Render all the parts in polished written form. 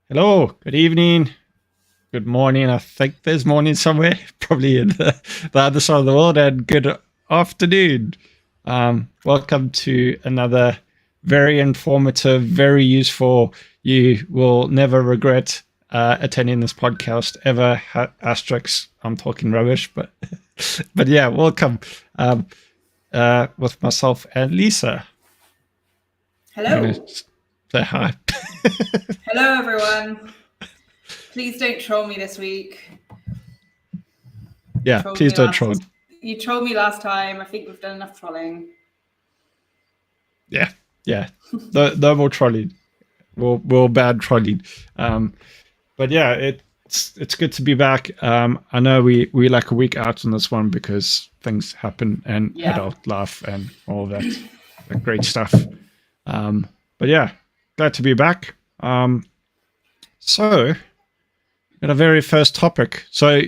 Hello, good evening, good morning. I think there's morning somewhere, probably in the other side of the world, and good afternoon. Welcome to another very informative, very useful. You will never regret attending this podcast ever. Asterix, I'm talking rubbish, but but yeah, welcome with myself and Lisa. You want Hello. to say hi? Hello, everyone. Please don't troll me this week. Yeah, please don't troll. You trolled me last time. I think we've done enough trolling. Yeah, yeah. No more trolling. We'll ban trolling. But yeah, it's good to be back. I know we like a week out on this one because things happen and adult life and all that great stuff. But yeah, glad to be back. So, got a very first topic. So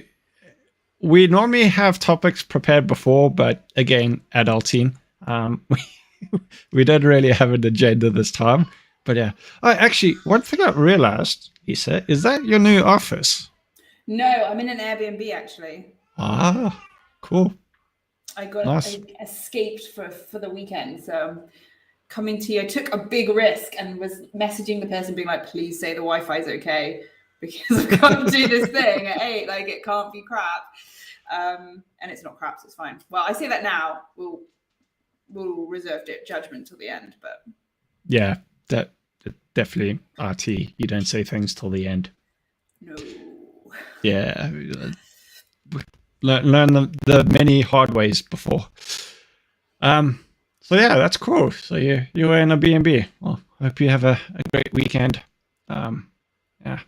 we normally have topics prepared before, but again, adulting. We don't really have an agenda this time. But yeah, actually, one thing I realized, Lisa, is that your new office? No, I'm in an Airbnb actually. Ah, cool. Nice. I escaped for the weekend, so I'm coming to you. I took a big risk and was messaging the person being like, please say the Wi-Fi's okay because I've got to do this thing at 8. Like, it can't be crap. And it's not crap, so it's fine. Well, I say that now. We'll reserve judgment till the end, but yeah, that definitely RT. You don't say things till the end. No. Yeah, learn the many hard ways before. So yeah, that's cool. So you were in a B&B. Well, hope you have a great weekend. Yeah.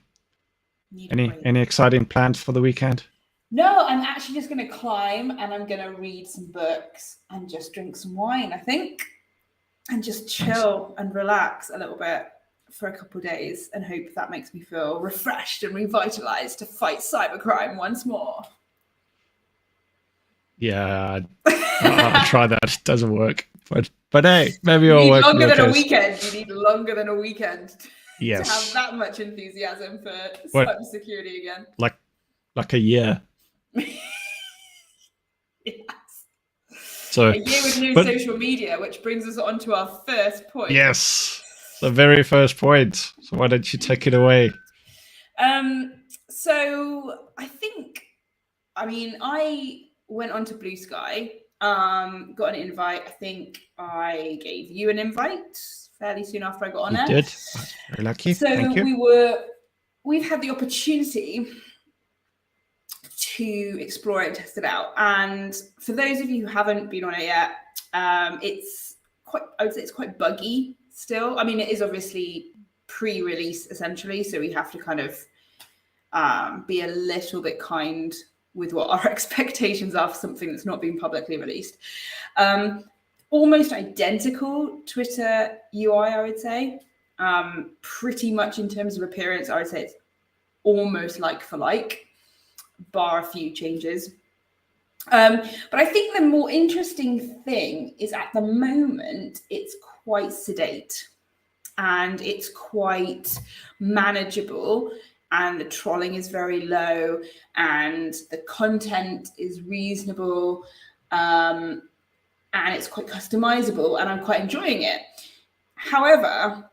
Any exciting plans for the weekend? No, I'm actually just going to climb and I'm going to read some books and just drink some wine, I think, and just chill and relax a little bit for a couple of days and hope that makes me feel refreshed and revitalized to fight cybercrime once more. Yeah, I'll try that. It doesn't work. But hey, maybe it'll work. Longer than a weekend. You need longer than a weekend yes. to have that much enthusiasm for cybersecurity again. Like a year. Yes. So a year with no social media, which brings us on to our first point. Yes, the very first point. So why don't you take it away? So I went onto Blue Sky, got an invite. I think I gave you an invite fairly soon after I got on there. You did. Very lucky. So thank you. We've had the opportunity to explore it and test it out. And for those of you who haven't been on it yet, I would say it's quite buggy still. I mean, it is obviously pre-release essentially, so we have to kind of be a little bit kind with what our expectations are for something that's not been publicly released. Almost identical Twitter UI, I would say. Pretty much in terms of appearance, I would say it's almost like for like, bar a few changes. But I think the more interesting thing is at the moment, it's quite sedate and it's quite manageable, and the trolling is very low and the content is reasonable, and it's quite customizable, and I'm quite enjoying it. However,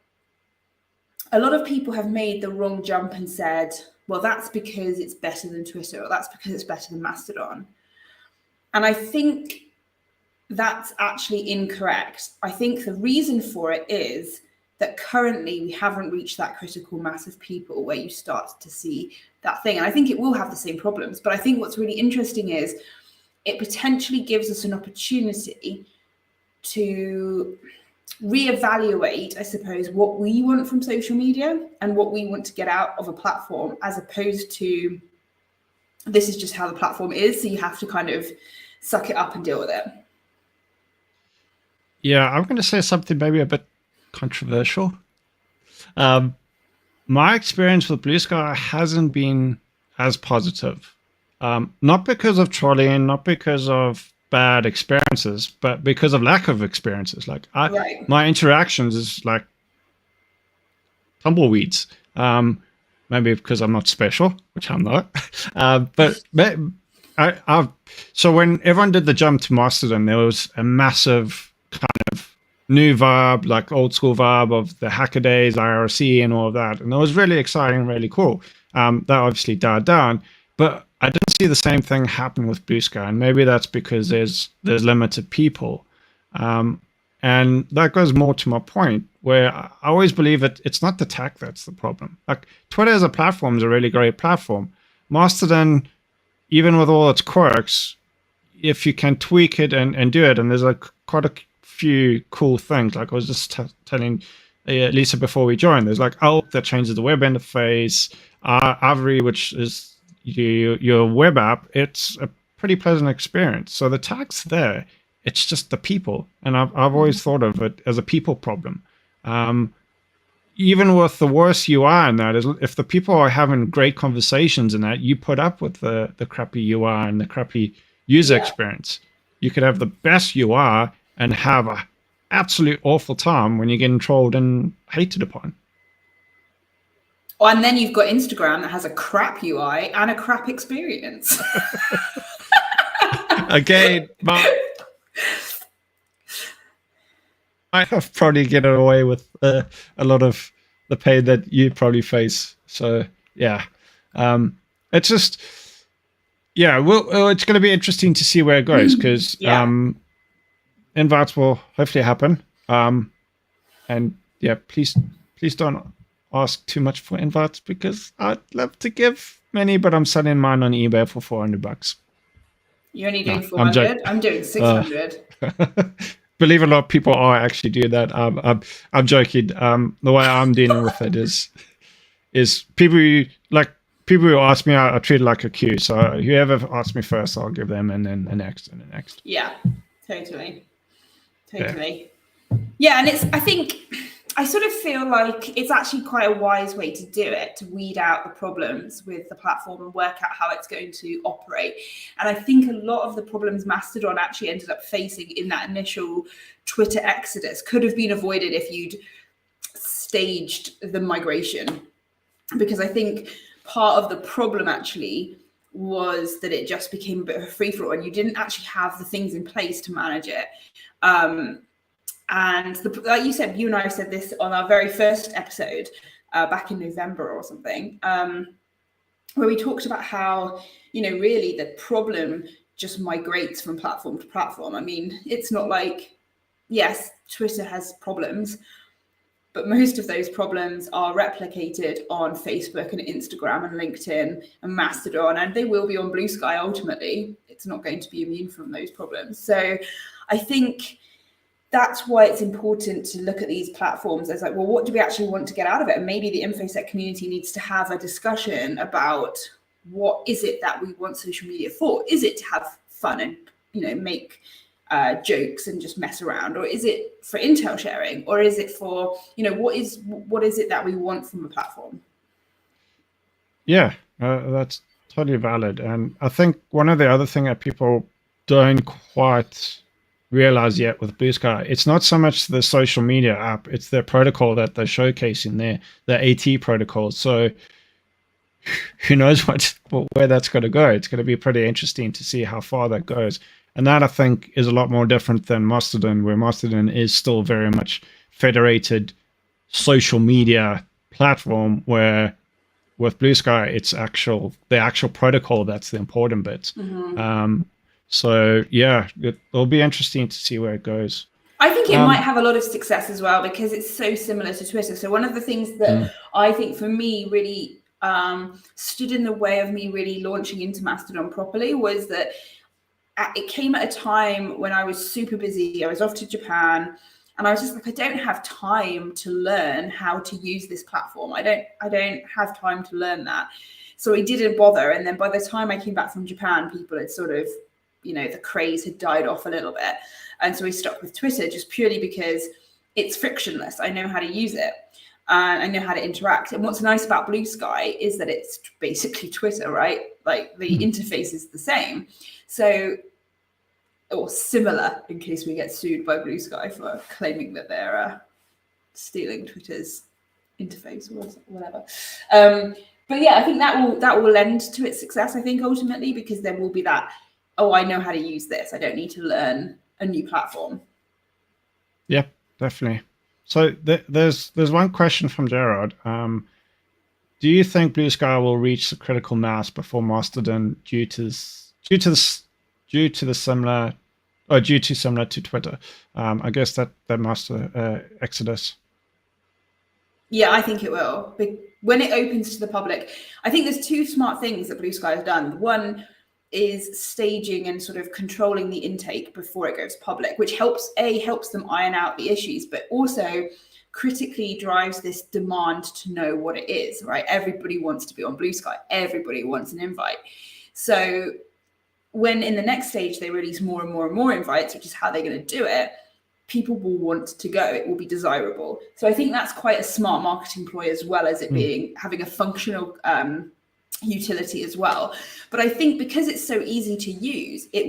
a lot of people have made the wrong jump and said, well, that's because it's better than Twitter, or that's because it's better than Mastodon. And I think that's actually incorrect. I think the reason for it is that currently we haven't reached that critical mass of people where you start to see that thing. And I think it will have the same problems. But I think what's really interesting is it potentially gives us an opportunity to reevaluate, I suppose, what we want from social media and what we want to get out of a platform, as opposed to this is just how the platform is, so you have to kind of suck it up and deal with it. Yeah, I'm going to say something maybe a bit controversial. My experience with Blue Sky hasn't been as positive. Not because of trolling, not because of bad experiences, but because of lack of experiences. Like my interactions is like tumbleweeds. maybe because I'm not special, which I'm not. But so when everyone did the jump to Mastodon, there was a massive kind of new vibe, like old school vibe of the Hacker Days, IRC, and all of that, and it was really exciting, really cool. That obviously died down, but I didn't see the same thing happen with Blue Sky, and maybe that's because there's limited people. And that goes more to my point, where I always believe it's not the tech that's the problem. Like Twitter as a platform is a really great platform. Mastodon, even with all its quirks, if you can tweak it and do it, and there's like quite a few cool things. Like I was just telling Lisa before we joined, there's like Elk that changes the web interface, Avery, which is your web app. It's a pretty pleasant experience. So the tech's there. It's just the people, and I've always thought of it as a people problem. Even with the worst UI in that, is if the people are having great conversations in that, you put up with the crappy UI and the crappy user experience. You could have the best UI and have a absolute awful time when you're getting trolled and hated upon. Oh, and then you've got Instagram that has a crap UI and a crap experience. Again, but I have probably get away with a lot of the pain that you probably face. So yeah, it's just it's going to be interesting to see where it goes, because invites will hopefully happen. And yeah, please don't ask too much for invites, because I'd love to give many, but I'm selling mine on eBay for $400. You're only doing 400. I'm doing 600. Believe it or not, people are actually doing that. I'm joking. The way I'm dealing with it is people who ask me, I treat it like a queue. So whoever asks me first, I'll give them, and then the next and the next. Yeah, totally. Yeah, and I think I sort of feel like it's actually quite a wise way to do it, to weed out the problems with the platform and work out how it's going to operate. And I think a lot of the problems Mastodon actually ended up facing in that initial Twitter exodus could have been avoided if you'd staged the migration. Because I think part of the problem actually was that it just became a bit of a free-for-all, and you didn't actually have the things in place to manage it. And like you said, you and I said this on our very first episode back in November or something, where we talked about how, really the problem just migrates from platform to platform. I mean, it's not like, yes, Twitter has problems, but most of those problems are replicated on Facebook and Instagram and LinkedIn and Mastodon, and they will be on Blue Sky ultimately. It's not going to be immune from those problems. So I think that's why it's important to look at these platforms as like, well, what do we actually want to get out of it? And maybe the InfoSec community needs to have a discussion about what is it that we want social media for? Is it to have fun and, make jokes and just mess around? Or is it for intel sharing? Or is it for, what is it that we want from a platform? Yeah, that's totally valid. And I think one of the other thing that people don't quite realize yet with Blue Sky, it's not so much the social media app, it's their protocol that they're showcasing there, the AT protocol. So who knows where that's going to go. It's going to be pretty interesting to see how far that goes. And that, I think, is a lot more different than Mastodon, where Mastodon is still very much federated social media platform, where with Blue Sky, it's the actual protocol that's the important bit. So yeah, it'll be interesting to see where it goes. I think it might have a lot of success as well, because it's so similar to Twitter. So one of the things that I think for me really stood in the way of me really launching into Mastodon properly was that it came at a time when I was super busy. I was off to Japan, and I was just like, I don't have time to learn how to use this platform. I don't have time to learn that. So I didn't bother. And then by the time I came back from Japan, people had sort of, the craze had died off a little bit. And so we stuck with Twitter just purely because it's frictionless. I know how to use it. And I know how to interact. And what's nice about Blue Sky is that it's basically Twitter, right? Like the interface is the same. So, or similar, in case we get sued by Blue Sky for claiming that they're stealing Twitter's interface or whatever. But yeah, I think that will lend to its success, I think, ultimately, because there will be that, oh, I know how to use this. I don't need to learn a new platform. Yep, definitely. So there's one question from Gerard. Do you think Blue Sky will reach the critical mass before Mastodon due to similar to Twitter? I guess that must Exodus. Yeah, I think it will. When it opens to the public, I think there's two smart things that Blue Sky has done. One is staging and sort of controlling the intake before it goes public, which helps them iron out the issues, but also critically drives this demand to know what it is, right? Everybody wants to be on Blue Sky. Everybody wants an invite. So when in the next stage they release more and more and more invites, which is how they're going to do it, people will want to go. It will be desirable. So I think that's quite a smart marketing ploy, as well as it being having a functional utility as well. But I think because it's so easy to use, it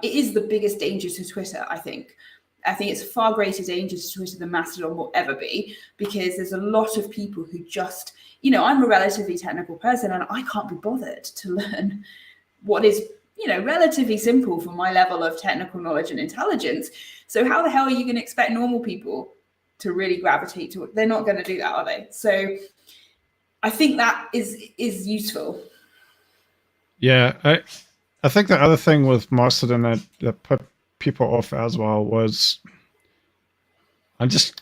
is the biggest danger to Twitter. I think it's a far greater danger to Twitter than Mastodon will ever be, because there's a lot of people who just, I'm a relatively technical person and I can't be bothered to learn what is relatively simple for my level of technical knowledge and intelligence. So how the hell are you going to expect normal people to really gravitate to it? They're not going to do that, are they? So I think that is useful. Yeah, I think the other thing with Mastodon that put people off as well was, I'm just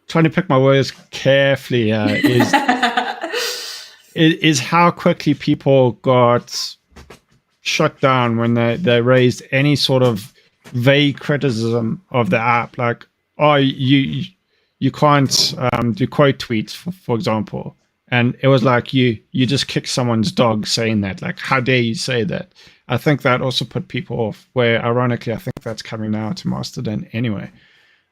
trying to pick my words carefully, is how quickly people got shut down when they raised any sort of vague criticism of the app, like, oh, you can't do quote tweets, for example, and it was like you just kicked someone's dog saying that, like, how dare you say that? I think that also put people off, where ironically I think that's coming now to Mastodon anyway.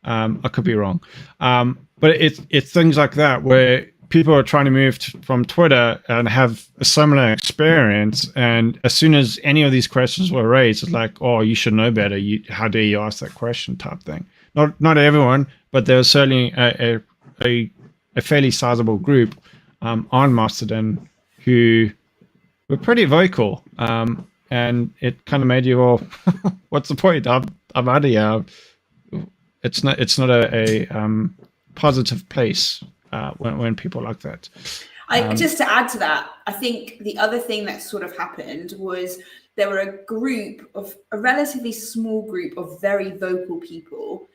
I could be wrong, but it's things like that where people are trying to move from Twitter and have a similar experience, and as soon as any of these questions were raised, it's like, oh, you should know better. How dare you ask that question? Type thing. Not everyone, but there was certainly a fairly sizable group on Mastodon who were pretty vocal, and it kind of made you all, what's the point? I'm out of here. It's not a positive place. When people like that. Just to add to that, I think the other thing that sort of happened was there were a relatively small group of very vocal people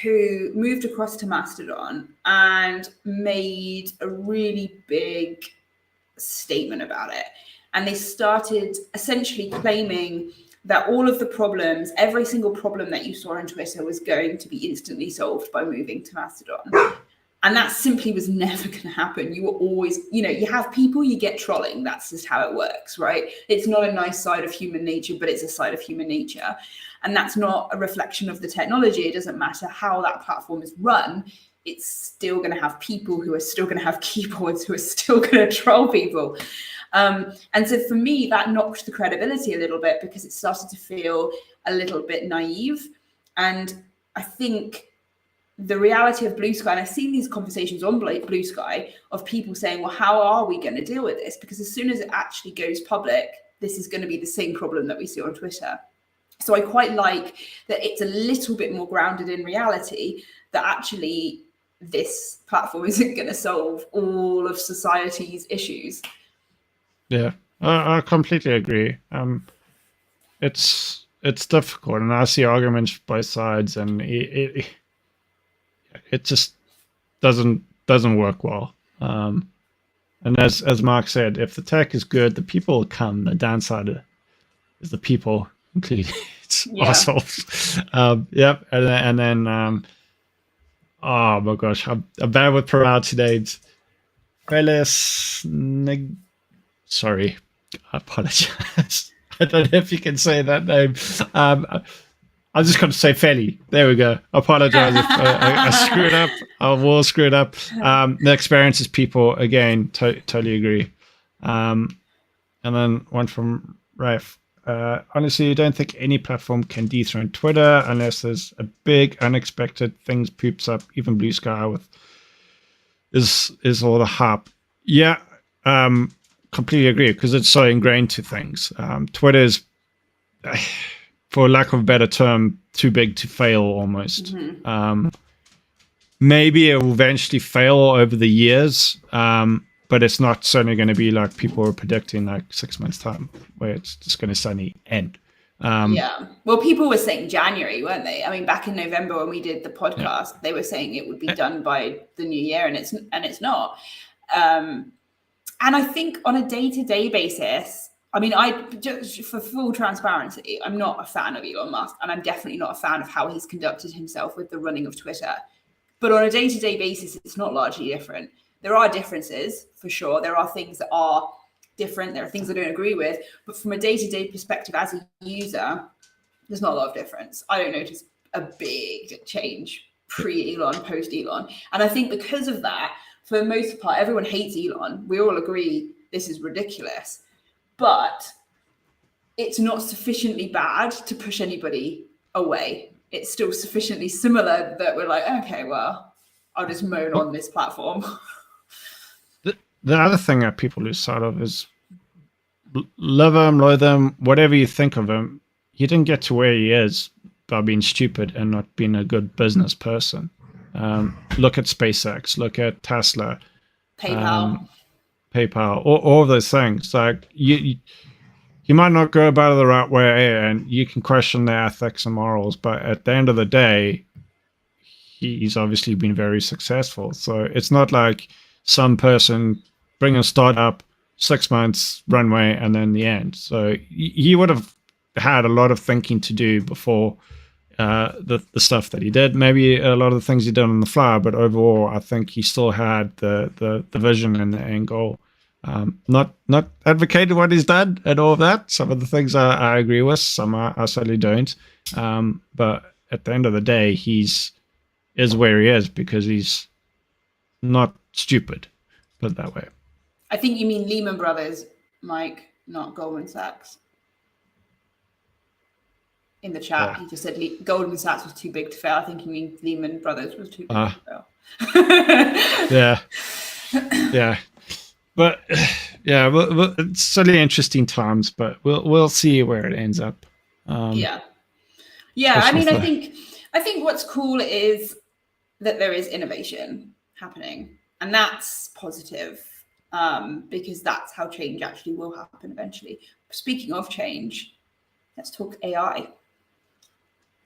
who moved across to Mastodon and made a really big statement about it. And they started essentially claiming that all of the problems, every single problem that you saw on Twitter, was going to be instantly solved by moving to Mastodon. And that simply was never going to happen. You were always, you have people, you get trolling. That's just how it works, right? It's not a nice side of human nature, but it's a side of human nature. And that's not a reflection of the technology. It doesn't matter how that platform is run. It's still going to have people who are still going to have keyboards, who are still going to troll people. And so for me, that knocked the credibility a little bit, because it started to feel a little bit naive. And I think the reality of Blue Sky, and I've seen these conversations on Blue Sky of people saying, well, how are we going to deal with this? Because as soon as it actually goes public, this is going to be the same problem that we see on Twitter. So I quite like that it's a little bit more grounded in reality, that actually this platform isn't going to solve all of society's issues. Yeah, I completely agree. It's difficult, and I see arguments for both sides, and it just doesn't work well. And as Mark said, if the tech is good, the people will come. The downside is the people, including ourselves. Yep. And then oh my gosh, I'm bad with pronouncing names. Sorry, I apologize. I don't know if you can say that name. I'm just going to say Feli. There we go. I apologize if I screwed up. I will screw it up. The experience is people, again, totally agree. And then one from Raf. Honestly, you don't think any platform can dethrone Twitter unless there's a big unexpected things poops up, even Blue Sky with is all the hype. Yeah, completely agree because it's so ingrained to things. Twitter's, for lack of a better term, too big to fail almost. Maybe it will eventually fail over the years, but it's not certainly going to be like people are predicting like 6 months time where it's just going to suddenly end. Yeah. Well, people were saying January, weren't they? I mean, back in November when we did the podcast, they were saying it would be done by the new year, and it's not. And I think on a day-to-day basis, I mean, I just for full transparency, I'm not a fan of Elon Musk, and I'm definitely not a fan of how he's conducted himself with the running of Twitter. But on a day-to-day basis, it's not largely different. There are differences for sure. There are things that are different. There are things I don't agree with. But from a day-to-day perspective as a user, there's not a lot of difference. I don't notice a big change pre-Elon, post-Elon. And I think because of that, for the most part, everyone hates Elon. We all agree this is ridiculous. But it's not sufficiently bad to push anybody away. It's still sufficiently similar that we're like, okay, well, I'll just moan on this platform. The other thing that people lose sight of is love him, loathe him, whatever you think of him, he didn't get to where he is by being stupid and not being a good business person. Look at SpaceX, look at Tesla, PayPal, all of those things. Like you might not go about it the right way, and you can question their ethics and morals, but at the end of the day, he's obviously been very successful. So it's not like some person bring a startup, 6 months runway, and then the end. So he would have had a lot of thinking to do before the stuff that he did. Maybe a lot of the things he did on the fly, but overall, I think he still had the vision and the end goal. Not advocated what he's done and all of that. Some of the things I agree with, some I certainly don't. But at the end of the day, is where he is because he's not stupid, put it that way. I think you mean Lehman Brothers, Mike, not Goldman Sachs. In the chat, He just said Goldman Sachs was too big to fail. I think you mean Lehman Brothers was too big to fail. Yeah. But it's certainly interesting times, but we'll see where it ends up. Yeah. I mean, I think what's cool is that there is innovation happening, and that's positive because that's how change actually will happen eventually. Speaking of change, let's talk AI.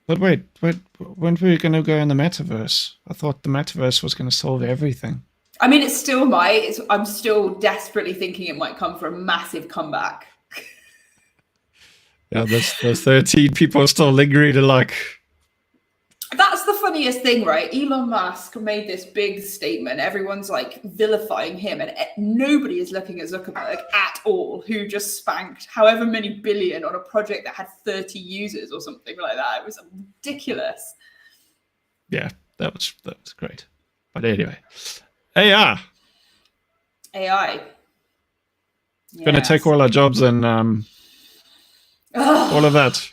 But wait, when were we going to go in the metaverse? I thought the metaverse was going to solve everything. I mean, it still might. I'm still desperately thinking it might come for a massive comeback. Yeah, those 13 people are still lingering to like. That's the funniest thing, right? Elon Musk made this big statement. Everyone's like vilifying him, and nobody is looking at Zuckerberg at all, who just spanked however many billion on a project that had 30 users or something like that. It was ridiculous. Yeah, that was great. But anyway, AI. Going to take all our jobs and all of that.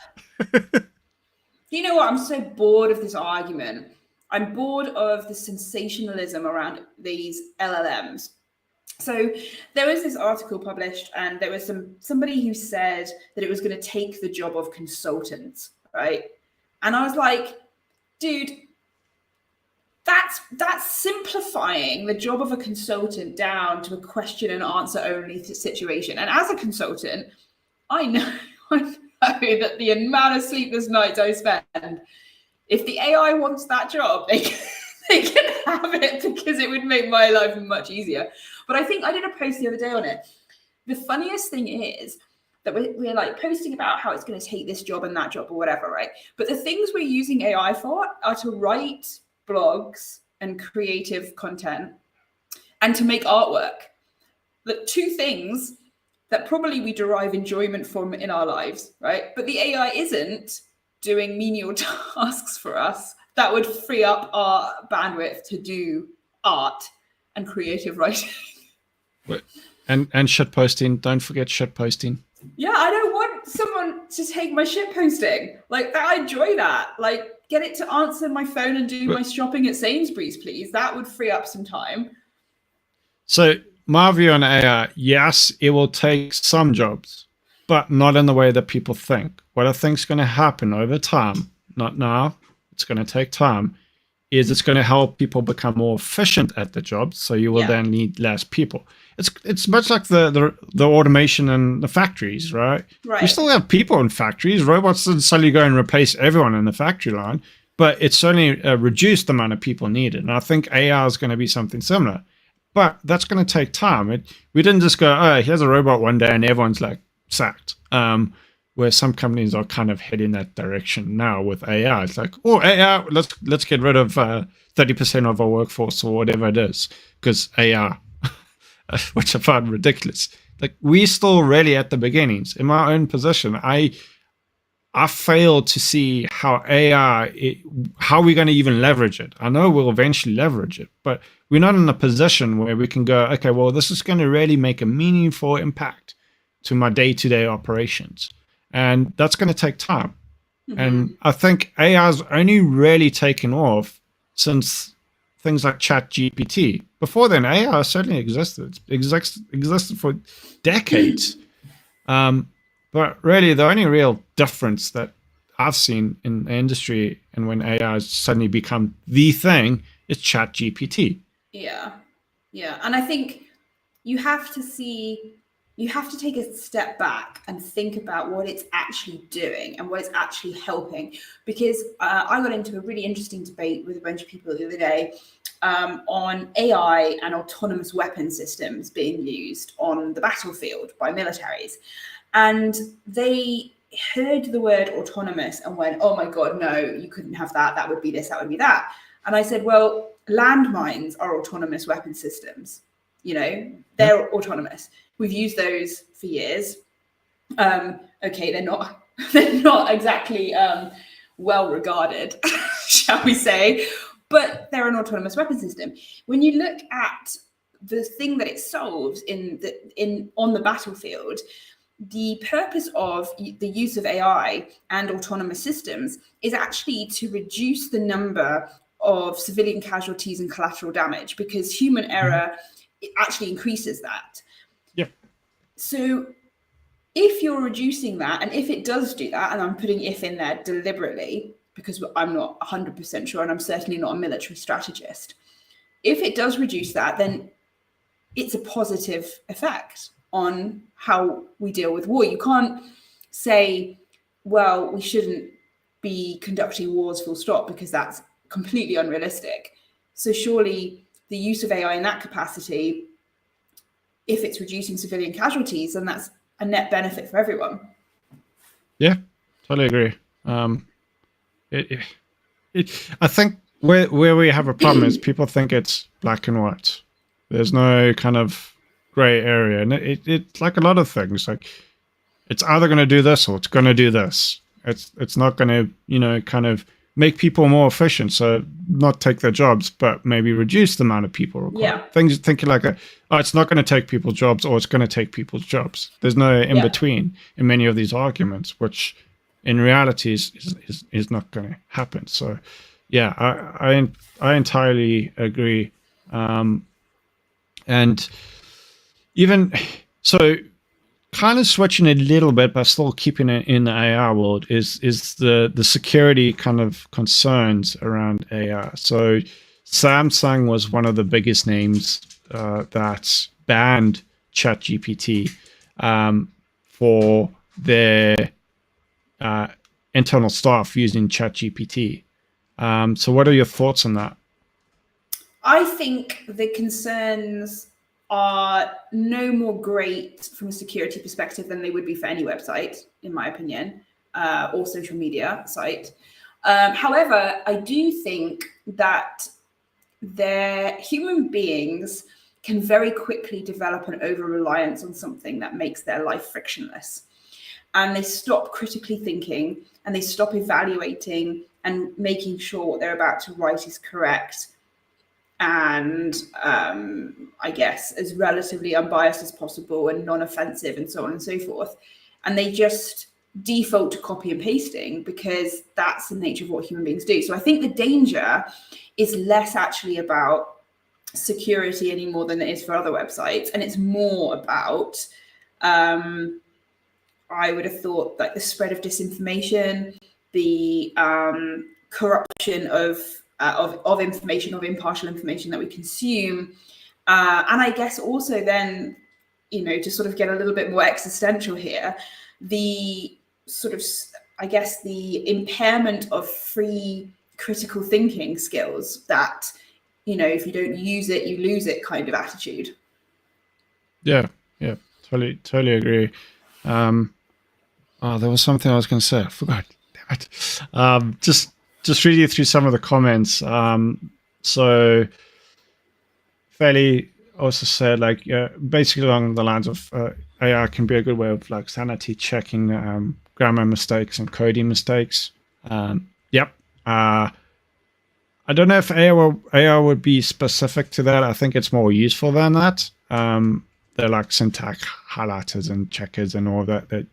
You know what? I'm so bored of this argument. I'm bored of the sensationalism around these LLMs. So there was this article published, and there was somebody who said that it was going to take the job of consultants, right? And I was like, dude, that's simplifying the job of a consultant down to a question and answer only situation. And as a consultant, I know that the amount of sleepless nights I spend, if the AI wants that job, they can have it because it would make my life much easier. But I think I did a post the other day on it. The funniest thing is that we're like posting about how it's going to take this job and that job or whatever, right? But the things we're using AI for are to write blogs and creative content and to make artwork. The two things that probably we derive enjoyment from in our lives, right? But the AI isn't doing menial tasks for us that would free up our bandwidth to do art and creative writing. And shit posting. Don't forget shit posting. Yeah, I don't want someone to take my shit posting. Like, I enjoy that. Like, get it to answer my phone and do my shopping at Sainsbury's, please. That would free up some time. So my view on AI, yes, it will take some jobs, but not in the way that people think. What I think is going to happen over time, not now, it's going to take time, is it's going to help people become more efficient at the job. So you will then need less people. It's much like the automation in the factories, right? You still have people in factories. Robots didn't suddenly go and replace everyone in the factory line, but it's certainly reduced the amount of people needed. And I think AI is going to be something similar. But that's going to take time. We didn't just go, oh, here's a robot one day and everyone's like sacked. Where some companies are kind of heading that direction now with AI. It's like, oh, AI, let's get rid of 30% of our workforce or whatever it is because AI, which I find ridiculous. Like we're still really at the beginnings. In my own position, I fail to see how AI, how we're going to even leverage it. I know we'll eventually leverage it, but we're not in a position where we can go, okay, well, this is going to really make a meaningful impact to my day-to-day operations. And that's going to take time. Mm-hmm. And I think AI has only really taken off since things like ChatGPT. Before then, AI certainly existed. Existed for decades. But really, the only real difference that I've seen in the industry and when AI has suddenly become the thing is ChatGPT. Yeah. And I think you have to take a step back and think about what it's actually doing and what it's actually helping. Because I got into a really interesting debate with a bunch of people the other day on AI and autonomous weapon systems being used on the battlefield by militaries. And they heard the word autonomous and went, oh my God, no, you couldn't have that. That would be this, that would be that. And I said, well, landmines are autonomous weapon systems. They're autonomous. We've used those for years. Okay, they're not exactly well regarded, shall we say, but they're an autonomous weapon system. When you look at the thing that it solves on the battlefield, the purpose of the use of AI and autonomous systems is actually to reduce the number of civilian casualties and collateral damage, because human error actually increases that. Yep. So if you're reducing that, and if it does do that, and I'm putting if in there deliberately because I'm not 100% sure, and I'm certainly not a military strategist, if it does reduce that, then it's a positive effect on how we deal with war. You can't say, well, we shouldn't be conducting wars full stop, because that's completely unrealistic. So surely the use of AI in that capacity, if it's reducing civilian casualties, then that's a net benefit for everyone. Yeah, totally agree. I think where we have a problem is people think it's black and white. There's no kind of gray area, and it's like a lot of things. Like it's either going to do this or it's going to do this. It's not going to kind of make people more efficient, so not take their jobs, but maybe reduce the amount of people required. Yeah. Things thinking like, it's not going to take people's jobs, or it's going to take people's jobs. There's no in between in many of these arguments, which in reality is not going to happen. So, yeah, I entirely agree, and even so. Kind of switching a little bit, but still keeping it in the AI world is the security kind of concerns around AI. So Samsung was one of the biggest names that banned ChatGPT for their internal staff using ChatGPT. So what are your thoughts on that? I think the concerns are no more great from a security perspective than they would be for any website, in my opinion, or social media site. However, I do think that human beings can very quickly develop an over-reliance on something that makes their life frictionless. And they stop critically thinking, and they stop evaluating and making sure what they're about to write is correct, and I guess as relatively unbiased as possible and non-offensive, and so on and so forth. And they just default to copy and pasting because that's the nature of what human beings do. So I think the danger is less actually about security any more than it is for other websites, and it's more about I would have thought like the spread of disinformation, the corruption of information, of impartial information that we consume, and I guess also then, to sort of get a little bit more existential here, the sort of, I guess, the impairment of free critical thinking skills that, if you don't use it, you lose it kind of attitude. Yeah, totally agree. There was something I was going to say. I forgot. Damn it. Just reading through some of the comments. So Fairly also said, like, basically along the lines of AI can be a good way of like sanity checking grammar mistakes and coding mistakes. Yep. I don't know if AI would be specific to that. I think it's more useful than that. They're like syntax highlighters and checkers and all that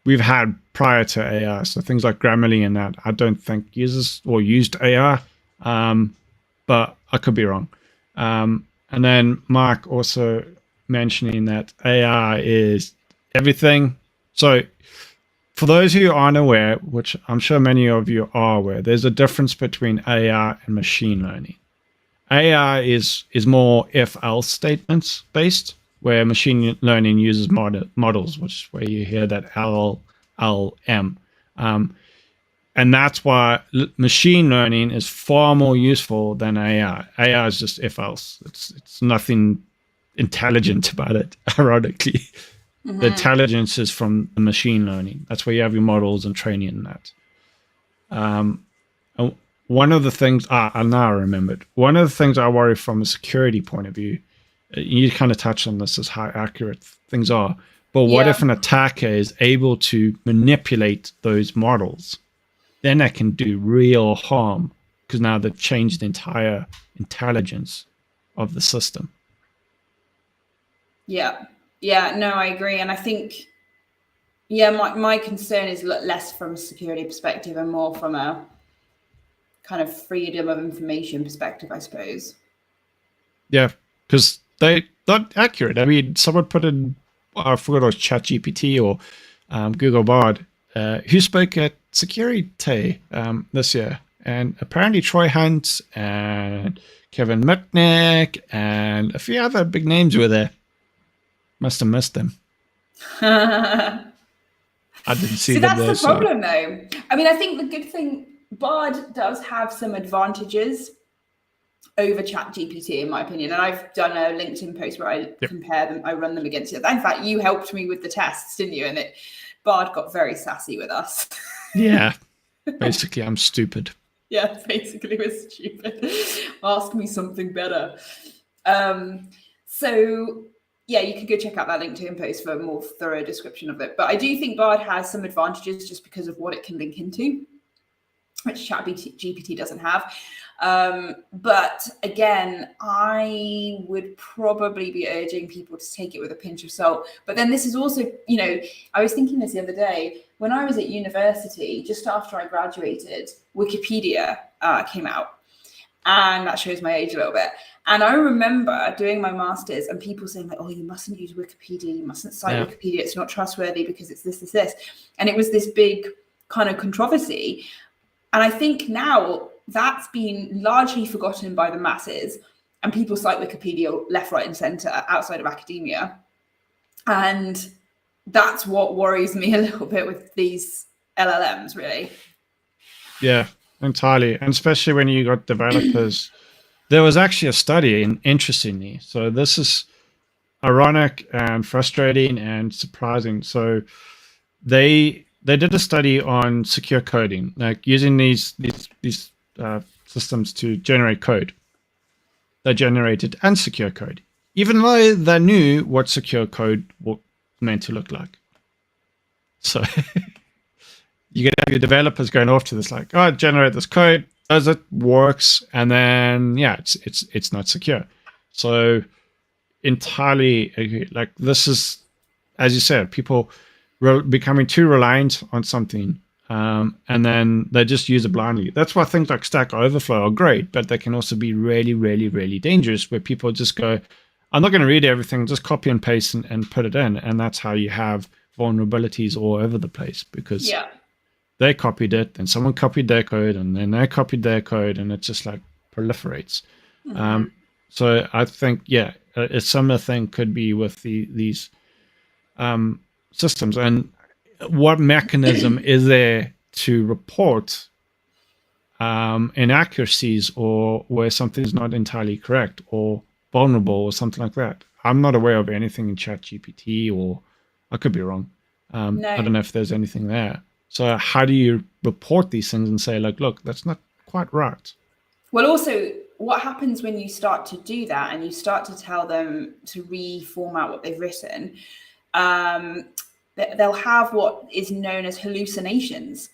we've had prior to AI. So things like Grammarly and that, I don't think uses or used AI, but I could be wrong. And then Mark also mentioning that AI is everything. So for those who aren't aware, which I'm sure many of you are aware, there's a difference between AI and machine learning. AI is more if-else statements based, where machine learning uses models, which is where you hear that LLM. And that's why machine learning is far more useful than AI. AI is just if-else. It's nothing intelligent about it, ironically. Mm-hmm. The intelligence is from the machine learning. That's where you have your models and training and that. And one of the things, I now remembered, one of the things I worry from a security point of view, you kind of touched on this, is how accurate things are. But what if an attacker is able to manipulate those models? Then that can do real harm, because now they've changed the entire intelligence of the system. Yeah, no, I agree. And I think, my concern is less from a security perspective and more from a kind of freedom of information perspective, I suppose. Yeah, because they're not accurate. I mean, someone put in, I forgot it was ChatGPT or Google Bard, who spoke at Security this year. And apparently Troy Hunt and Kevin Mitnick and a few other big names were there. Must have missed them. I didn't see them there. That's the problem, though. I mean, I think the good thing, Bard does have some advantages over ChatGPT, in my opinion. And I've done a LinkedIn post where I compare them, I run them against it. In fact, you helped me with the tests, didn't you? And Bard got very sassy with us. Yeah. Basically, I'm stupid. Yeah, basically, we're stupid. Ask me something better. So, yeah, you can go check out that LinkedIn post for a more thorough description of it. But I do think Bard has some advantages just because of what it can link into, which ChatGPT doesn't have. But again, I would probably be urging people to take it with a pinch of salt. But then this is also, I was thinking this the other day, when I was at university, just after I graduated, Wikipedia came out. And that shows my age a little bit. And I remember doing my master's and people saying like, oh, you mustn't use Wikipedia, you mustn't cite Wikipedia, it's not trustworthy because it's this. And it was this big kind of controversy. And I think now that's been largely forgotten by the masses, and people cite Wikipedia left, right, and center outside of academia. And that's what worries me a little bit with these LLMs, really. Yeah, entirely. And especially when you got developers. There was actually a study, interestingly. So this is ironic and frustrating and surprising. So they did a study on secure coding, like using these systems to generate code. They generated unsecure code, even though they knew what secure code meant to look like. So you can have your developers going off to this, like, oh, generate this code, does it, works, and then it's not secure. So entirely, like, this is, as you said, people becoming too reliant on something and then they just use it blindly. That's why things like Stack Overflow are great, but they can also be really, really, really dangerous, where people just go, I'm not going to read everything, just copy and paste and put it in. And that's how you have vulnerabilities all over the place, because they copied it, and someone copied their code, and then they copied their code, and it just like proliferates. So I think, a similar thing could be with these systems. And what mechanism is there to report inaccuracies, or where something's not entirely correct or vulnerable or something like that? I'm not aware of anything in ChatGPT, or I could be wrong. No. I don't know if there's anything there. So how do you report these things and say, like, look, that's not quite right? Well, also, what happens when you start to do that and you start to tell them to reformat what they've written, they'll have what is known as hallucinations.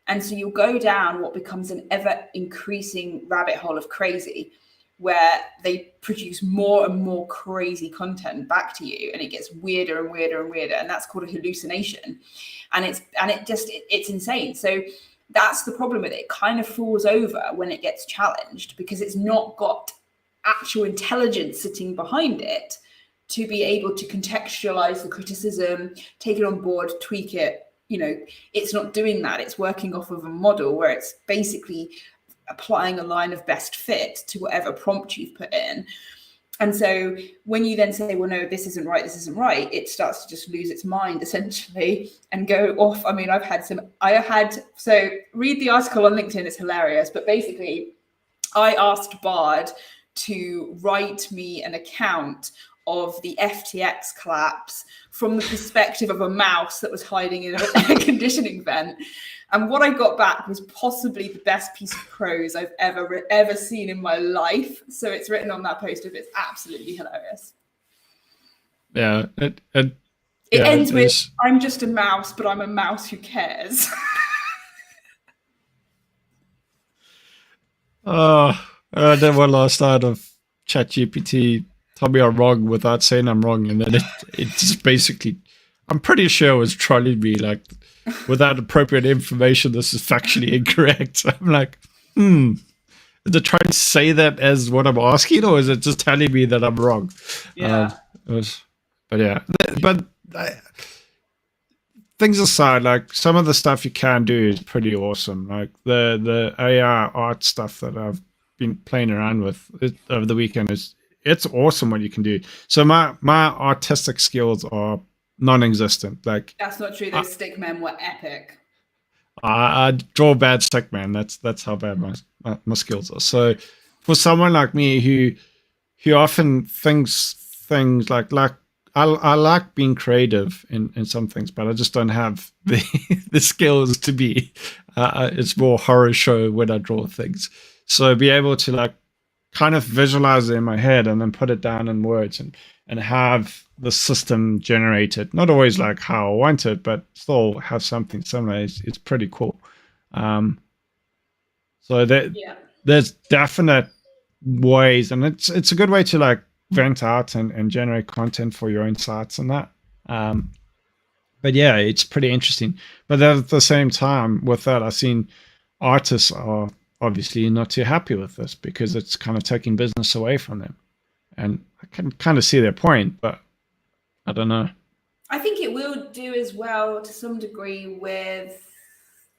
And so you'll go down what becomes an ever increasing rabbit hole of crazy, where they produce more and more crazy content back to you, and it gets weirder and weirder and weirder. And that's called a hallucination. And it's insane. So that's the problem with it. It kind of falls over when it gets challenged, because it's not got actual intelligence sitting behind it to be able to contextualize the criticism, take it on board, tweak it. It's not doing that. It's working off of a model where it's basically applying a line of best fit to whatever prompt you've put in. And so when you then say, well, no, this isn't right, it starts to just lose its mind essentially and go off. I mean, so read the article on LinkedIn, it's hilarious. But basically, I asked Bard to write me an account of the FTX collapse from the perspective of a mouse that was hiding in a air conditioning vent. And what I got back was possibly the best piece of prose I've ever seen in my life. So it's written on that post. It's absolutely hilarious. Yeah. It ends with, I'm just a mouse, but I'm a mouse who cares. Then one last out of ChatGPT. Tell me I'm wrong without saying I'm wrong. And then it just basically, I'm pretty sure it was trolling me, like, without appropriate information, this is factually incorrect. I'm like, is it trying to say that as what I'm asking, or is it just telling me that I'm wrong? Yeah. But things aside, like, some of the stuff you can do is pretty awesome. Like the AI art stuff that I've been playing around with over the weekend it's awesome what you can do. So my artistic skills are non-existent. Like, that's not true. Those stick men were epic. I draw bad stick man. That's how bad my skills are. So for someone like me who often thinks things like I like being creative in some things, but I just don't have the skills to be. It's more horror show when I draw things. So be able to like kind of visualize it in my head and then put it down in words and have the system generate it. Not always like how I want it, but still have something similar. It's pretty cool. So there's definite ways, and it's a good way to like vent out and generate content for your own sites and that. But yeah, it's pretty interesting. But at the same time, with that, I've seen artists are obviously not too happy with this because it's kind of taking business away from them. And I can kind of see their point, but I don't know. I think it will do as well to some degree with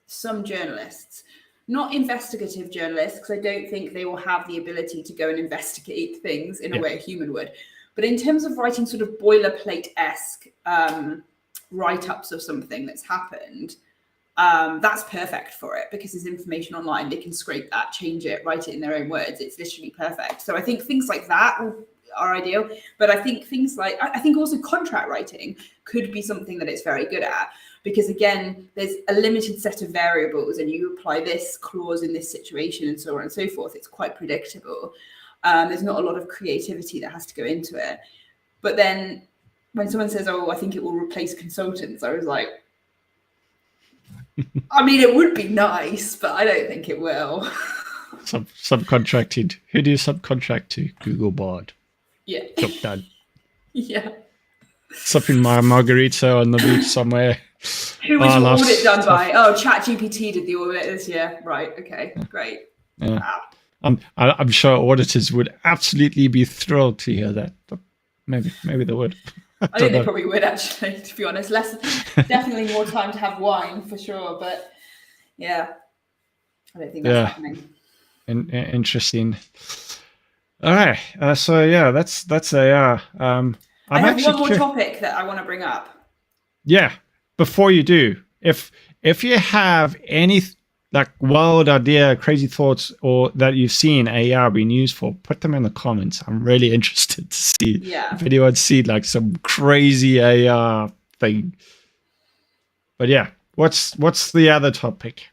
some journalists, not investigative journalists, because I don't think they will have the ability to go and investigate things in a way a human would. But in terms of writing sort of boilerplate-esque write-ups of something that's happened, that's perfect for it because there's information online. They can scrape that, change it, write it in their own words. It's literally perfect. So I think things like that are ideal. But I think things like, I think also contract writing could be something that it's very good at, because again, there's a limited set of variables and you apply this clause in this situation and so on and so forth. It's quite predictable. There's not a lot of creativity that has to go into it. But then when someone says, oh, I think it will replace consultants, I was like, I mean, it would be nice, but I don't think it will. Subcontracted. Who do you subcontract to? Google Bard. Yeah. Job done. Yeah. Sipping my margarita on the beach somewhere. Who was Oh, your last audit done stuff. by? Oh, ChatGPT did the audit this year. Right. Okay. Great. Yeah. Wow. I'm sure auditors would absolutely be thrilled to hear that. But maybe they would. I think they probably would, actually, to be honest. Definitely more time to have wine for sure. But yeah, I don't think that's happening. Interesting. All right. So yeah, that's a. I have one more topic that I want to bring up. Yeah. Before you do, if you have any like wild idea, crazy thoughts, or that you've seen AR being used for, put them in the comments. I'm really interested to see if anyone's seen like some crazy AR thing. But yeah, what's the other topic?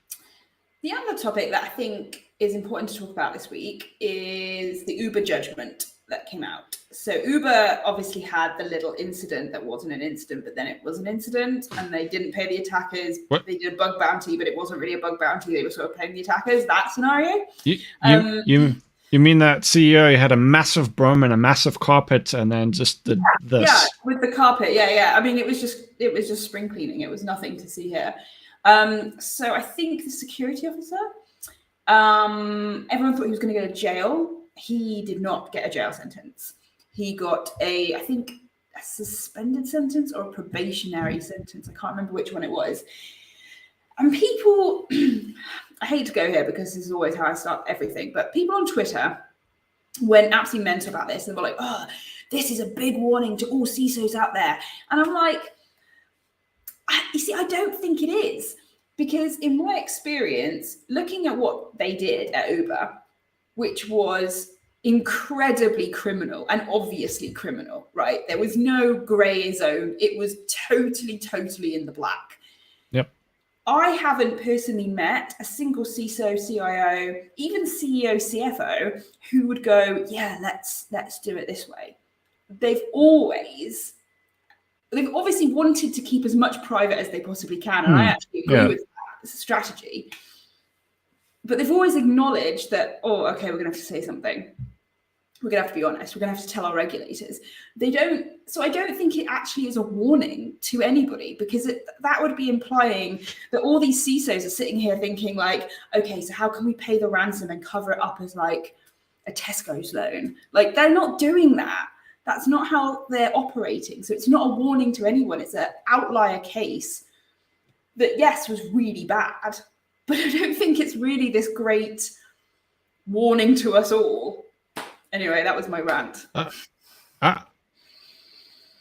The other topic that I think is important to talk about this week is the Uber judgment that came out. So Uber obviously had the little incident that wasn't an incident, but then it was an incident, and they didn't pay the attackers. What? They did a bug bounty, but it wasn't really a bug bounty. They were sort of paying the attackers. That scenario. You mean that CEO had a massive broom and a massive carpet, and then just did this? Yeah, with the carpet. Yeah. I mean, it was just spring cleaning. It was nothing to see here. So I think the security officer, everyone thought he was going to go to jail. He did not get a jail sentence. He got I think a suspended sentence or a probationary sentence. I can't remember which one it was. And people, I hate to go here because this is always how I start everything, but people on Twitter went absolutely mental about this and were like, oh, this is a big warning to all CISOs out there. And I'm like, you see, I don't think it is, because in my experience, looking at what they did at Uber, which was incredibly criminal and obviously criminal, right? There was no gray zone. It was totally in the black. Yep. I haven't personally met a single CISO, CIO, even CEO, CFO who would go, yeah, let's do it this way. They've obviously wanted to keep as much private as they possibly can. And I actually agree with that strategy. But they've always acknowledged that, oh, okay, we're going to have to say something. We're going to have to be honest. We're going to have to tell our regulators. So I don't think it actually is a warning to anybody, because that would be implying that all these CISOs are sitting here thinking like, okay, so how can we pay the ransom and cover it up as like a Tesco's loan? Like, they're not doing that. That's not how they're operating. So it's not a warning to anyone. It's an outlier case that, yes, was really bad, but I don't think it's really this great warning to us all. Anyway, that was my rant.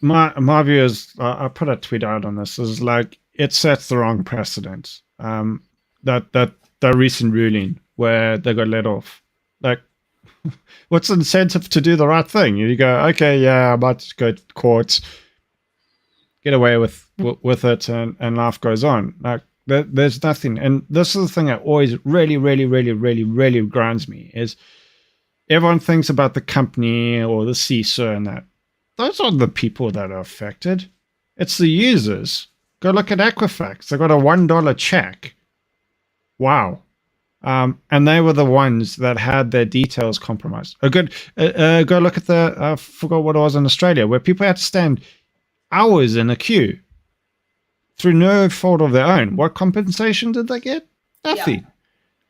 My view is, I put a tweet out on this, is like, it sets the wrong precedent. That recent ruling where they got let off. Like, what's the incentive to do the right thing? You go, okay, yeah, I might go to court, get away with it, and life goes on. Like, there's nothing. And this is the thing that always really grinds me, is everyone thinks about the company or the CISO and that. Those aren't the people that are affected. It's the users. Go look at Equifax. They got a $1 check. Wow. And they were the ones that had their details compromised. Go look at I forgot what it was in Australia, where people had to stand hours in a queue through no fault of their own. What compensation did they get? Nothing.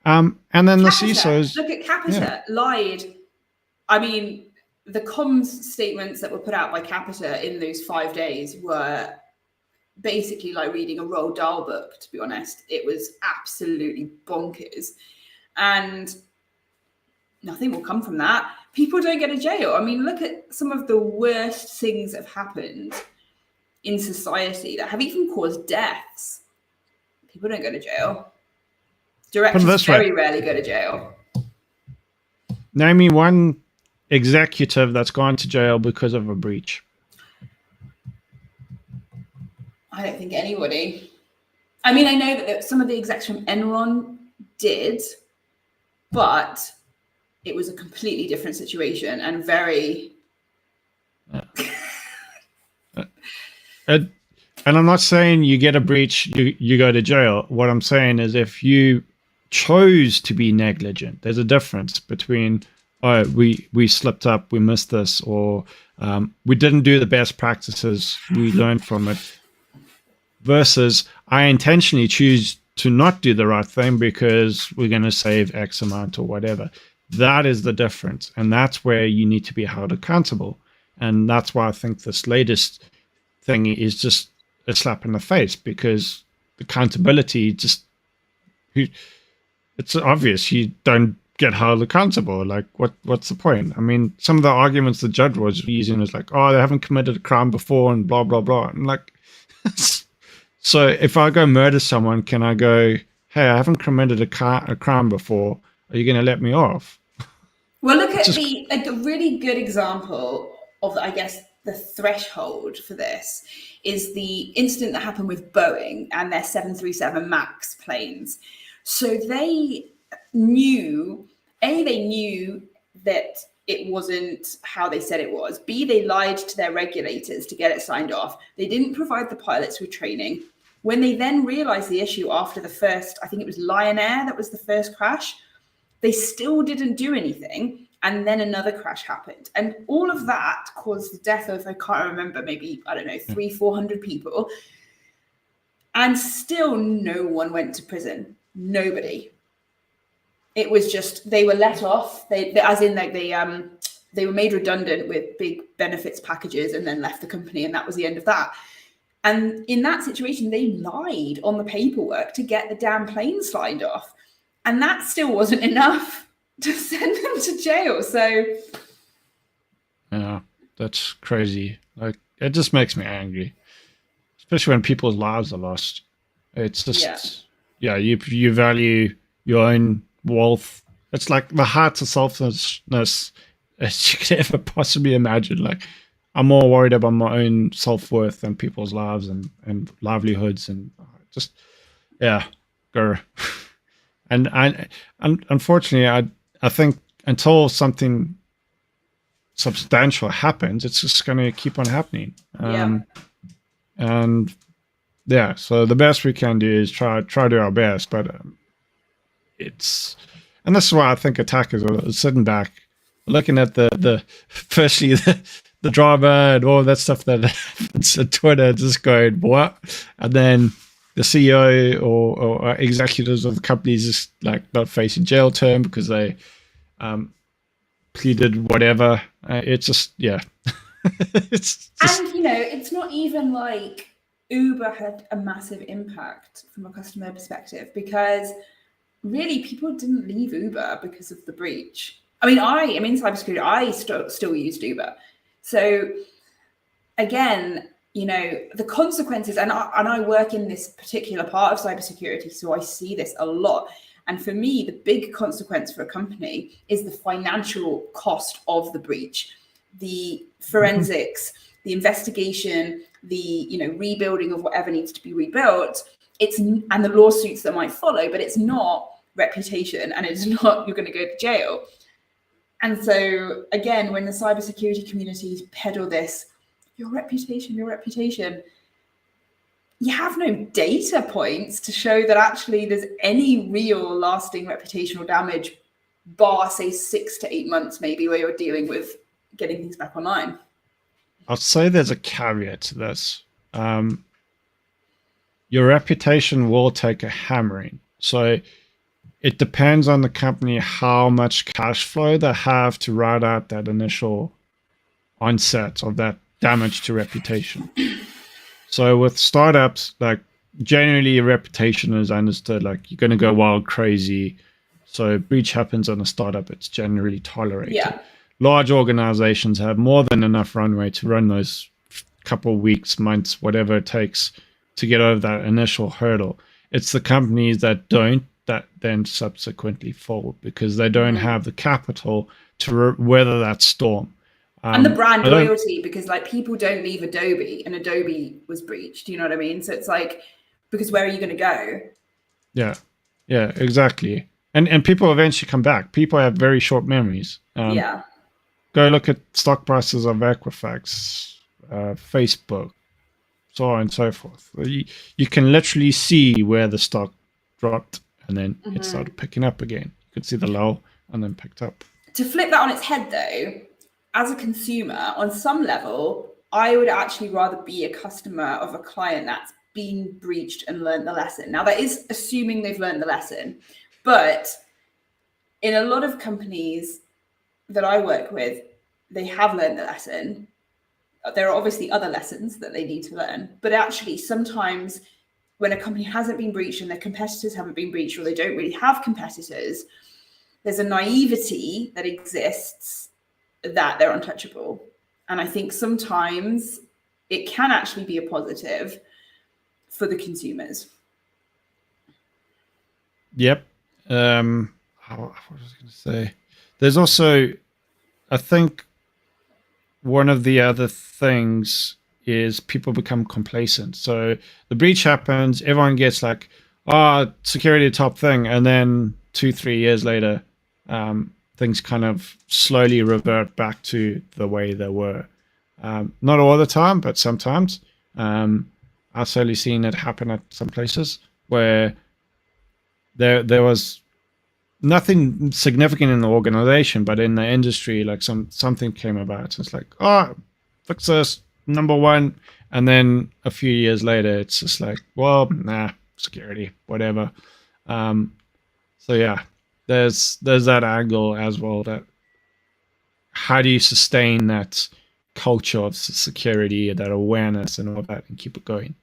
Yeah. And then Capita, the CISOs. Look at Capita, lied. I mean, the comms statements that were put out by Capita in those 5 days were basically like reading a Roald Dahl book, to be honest. It was absolutely bonkers. And nothing will come from that. People don't get a jail. I mean, look at some of the worst things that have happened in society that have even caused deaths. People don't go to jail. Directors very rarely go to jail. Name me one executive that's gone to jail because of a breach. I don't think anybody. I mean, I know that some of the execs from Enron did, but it was a completely different situation and very... And I'm not saying you get a breach, you go to jail. What I'm saying is, if you chose to be negligent, there's a difference between, oh, we slipped up, we missed this, or we didn't do the best practices, we learned from it. versus I intentionally choose to not do the right thing because we're going to save X amount or whatever. That is the difference. And that's where you need to be held accountable. And that's why I think this latest thing is just a slap in the face, because accountability just, it's obvious you don't get held accountable. Like, what's the point? I mean, some of the arguments the judge was using is like, oh, they haven't committed a crime before and blah, blah, blah. And like, so if I go murder someone, can I go, hey, I haven't committed a crime before. Are you going to let me off? Well, look at a really good example of, I guess, the threshold for this is the incident that happened with Boeing and their 737 MAX planes. So they knew, they knew that it wasn't how they said it was. B, they lied to their regulators to get it signed off. They didn't provide the pilots with training. When they then realized the issue after the first, I think it was Lion Air, that was the first crash, they still didn't do anything. And then another crash happened. And all of that caused the death of, I can't remember, maybe, I don't know, 300-400 people. And still no one went to prison. Nobody. It was just, they were let off. They were made redundant with big benefits packages and then left the company. And that was the end of that. And in that situation, they lied on the paperwork to get the damn plane signed off. And that still wasn't enough to send them to jail. So yeah, that's crazy. Like, it just makes me angry, especially when people's lives are lost. It's just, you value your own wealth. It's like the height of selflessness as you could ever possibly imagine. Like, I'm more worried about my own self-worth than people's lives and livelihoods, and just, go. And unfortunately, I think until something substantial happens, it's just going to keep on happening. And so the best we can do is try do our best, but and this is why I think attackers are sitting back, looking at firstly the drama and all that stuff that happens at Twitter, just going, what? And then the CEO or executives of the companies just like not facing jail term because they pleaded whatever. It's just, it's just, and it's not even like Uber had a massive impact from a customer perspective, because really people didn't leave Uber because of the breach. I mean, I'm in cybersecurity. I still used Uber. So again, the consequences, and I work in this particular part of cybersecurity, so I see this a lot. And for me, the big consequence for a company is the financial cost of the breach, the forensics, the investigation, the rebuilding of whatever needs to be rebuilt. And the lawsuits that might follow, but it's not reputation, and it's not you're going to go to jail. And so again, when the cybersecurity communities peddle this, your reputation, you have no data points to show that actually there's any real lasting reputational damage, bar say 6 to 8 months maybe, where you're dealing with getting things back online. I'll say there's a caveat to this. Your reputation will take a hammering. So it depends on the company how much cash flow they have to ride out that initial onset of that damage to reputation. So with startups, like generally your reputation is understood, like you're going to go wild crazy. So breach happens on a startup, it's generally tolerated. Yeah. Large organizations have more than enough runway to run those couple weeks, months, whatever it takes to get over that initial hurdle. It's the companies that don't that then subsequently fold because they don't have the capital to weather that storm. And the brand loyalty, because like people don't leave Adobe, and Adobe was breached. You know what I mean? So it's like, because where are you going to go? Yeah, exactly. And people eventually come back. People have very short memories. Go look at stock prices of Equifax, Facebook, so on and so forth. You can literally see where the stock dropped and then it started picking up again. You could see the low and then picked up. To flip that on its head though, as a consumer, on some level, I would actually rather be a customer of a client that's been breached and learned the lesson. Now, that is assuming they've learned the lesson, but in a lot of companies that I work with, they have learned the lesson. There are obviously other lessons that they need to learn, but actually sometimes when a company hasn't been breached and their competitors haven't been breached, or they don't really have competitors, there's a naivety that exists that they're untouchable. And I think sometimes it can actually be a positive for the consumers. Yep. What was I going to say? There's also, I think, one of the other things is people become complacent. So the breach happens, everyone gets like, security top thing, and then 2-3 years later, things kind of slowly revert back to the way they were. Not all the time, but sometimes. I've certainly seen it happen at some places where there was nothing significant in the organization, but in the industry, like something came about. It's like, fix this, number one. And then a few years later, it's just like, well, security, whatever. So yeah, there's that angle as well, that how do you sustain that culture of security, that awareness and all that, and keep it going?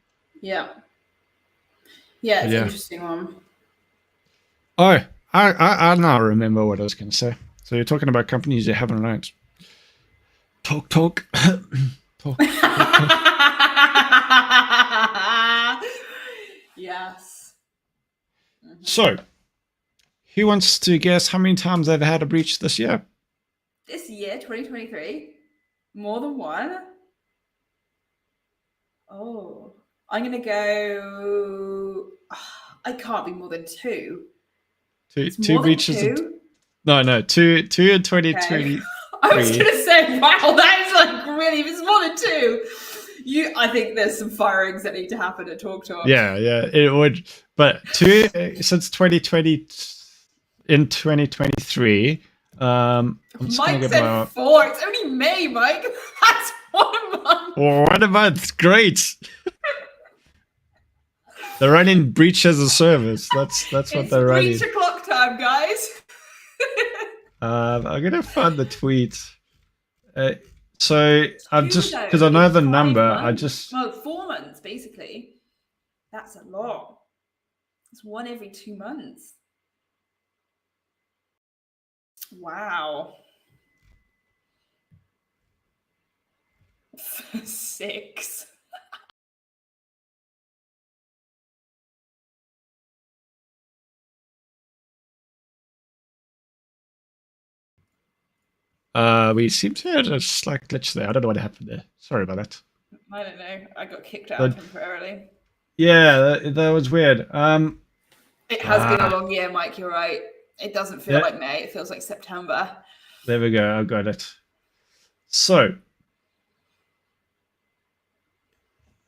Yeah, it's an interesting one. Oh, I now remember what I was going to say. So you're talking about companies that haven't learned. Talk. Talk. Yes. Mm-hmm. So, who wants to guess how many times they've had a breach this year? This year, 2023? More than one? Oh, I'm going to go... I can't be more than two. Two breaches. No, two in 2020. Okay. I was going to say, wow, that is like really, if it's more than two, I think there's some firings that need to happen at Talk. Yeah, it would. But two since 2020, in 2023. Mike said 4. It's only May, Mike. That's 1 month. 1 month, great. They're running breach as a service. That's what they're running. It's breach o'clock time, guys. I'm gonna find the tweet. So I'm just, because I know the number. Months. 4 months basically. That's a lot. It's 1 every 2 months. Wow. 6. We seem to have a slight glitch there. I don't know what happened there. Sorry about that. I don't know. I got kicked out temporarily. Yeah, that was weird. It has been a long year, Mike. You're right. It doesn't feel like May. It feels like September. There we go. I got it. So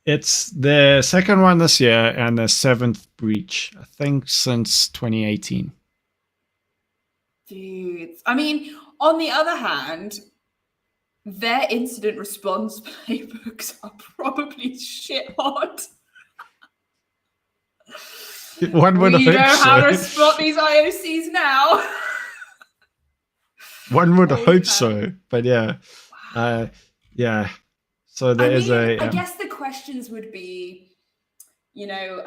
it's the second one this year and the 7th breach, I think, since 2018. Dudes. I mean, on the other hand, their incident response playbooks are probably shit hot. One would hope so. We know how to spot these IOCs now. One would hope so, but yeah. Yeah. So there is a... I guess the questions would be,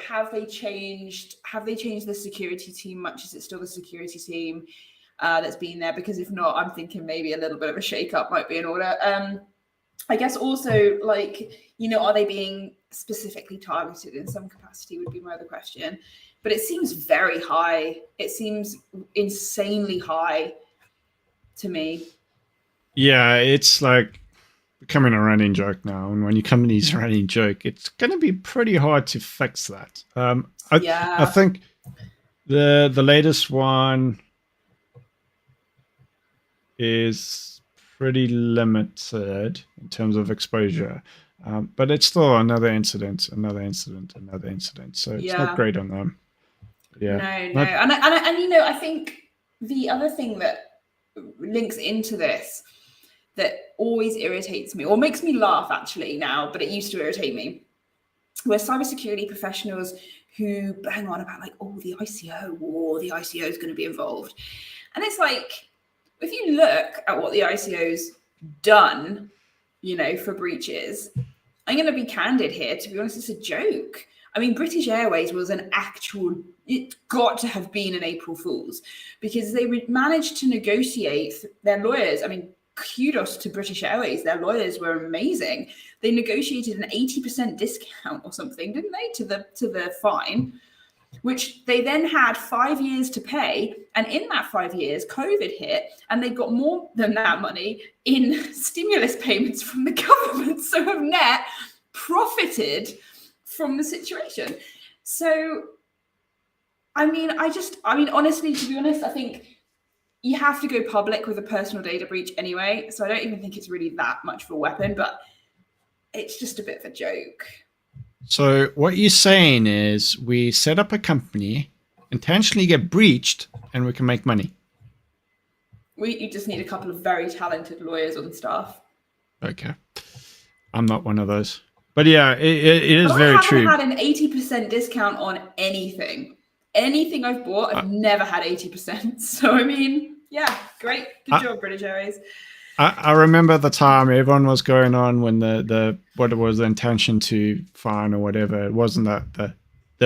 have they changed the security team much? Is it still the security team that's been there? Because if not, I'm thinking maybe a little bit of a shake-up might be in order. I guess also, are they being specifically targeted in some capacity would be my other question. But it seems very high. It seems insanely high to me. Yeah, it's like becoming a running joke now. And when your company's a running joke, it's going to be pretty hard to fix that. I think the latest one is pretty limited in terms of exposure. But it's still another incident. So it's not great on them. Yeah. No. And I think the other thing that links into this that always irritates me or makes me laugh actually now, but it used to irritate me, we're cybersecurity professionals who bang on about like, oh, the ICO war, the ICO is going to be involved. And it's like, if you look at what the ICO's done, for breaches, I'm going to be candid here. To be honest, it's a joke. I mean, British Airways was it got to have been an April Fool's, because they managed to negotiate their lawyers. I mean, kudos to British Airways. Their lawyers were amazing. They negotiated an 80% discount or something, didn't they, to the fine, which they then had 5 years to pay. And in that 5 years, COVID hit, and they got more than that money in stimulus payments from the government. So have net profited from the situation. So, I mean, honestly, to be honest, I think you have to go public with a personal data breach anyway. So I don't even think it's really that much of a weapon, but it's just a bit of a joke. So what you're saying is we set up a company, intentionally get breached, and we can make money. You just need a couple of very talented lawyers on staff. Okay. I'm not one of those. But yeah, it is very true. I haven't had an 80% discount on anything. Anything I've bought, I've never had 80%. So, I mean, yeah, great. Good job, British Airways. I remember the time everyone was going on when what it was the intention to fine or whatever. It wasn't that the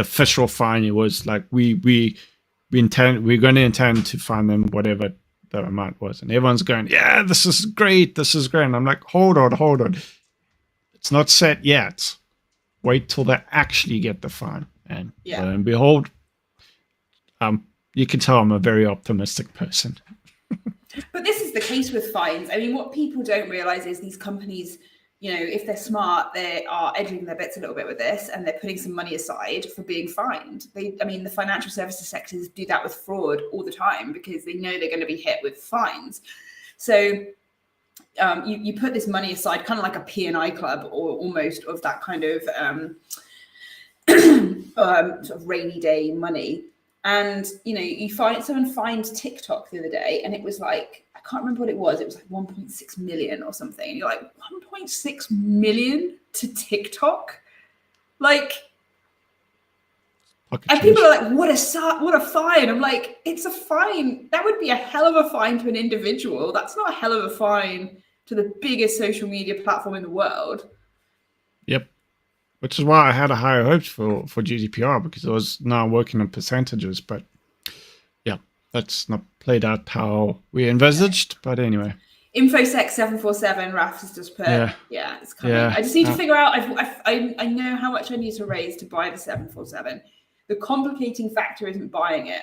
official fine. It was like we're going to intend to fine them whatever the amount was, and everyone's going, yeah, this is great. And I'm like, hold on. It's not set yet. Wait till they actually get the fine, and lo and behold, you can tell I'm a very optimistic person. But this is the case with fines. I mean, what people don't realize is these companies, if they're smart, they are edging their bets a little bit with this, and they're putting some money aside for being fined. The financial services sectors do that with fraud all the time because they know they're going to be hit with fines. So you put this money aside, kind of like a P&I club, or almost of that kind of sort of rainy day money. And, someone fined TikTok the other day, and it was like, I can't remember what it was. It was like 1.6 million or something. And you're like, 1.6 million to TikTok? Like, and people are like, what a fine. I'm like, it's a fine. That would be a hell of a fine to an individual. That's not a hell of a fine to the biggest social media platform in the world. Yep. Which is why I had a higher hopes for GDPR, because I was now working on percentages. But yeah, that's not played out how we envisaged. But anyway. InfoSec 747, Raf has just put, it's coming. Yeah. I just need to figure out, I know how much I need to raise to buy the 747. The complicating factor isn't buying it.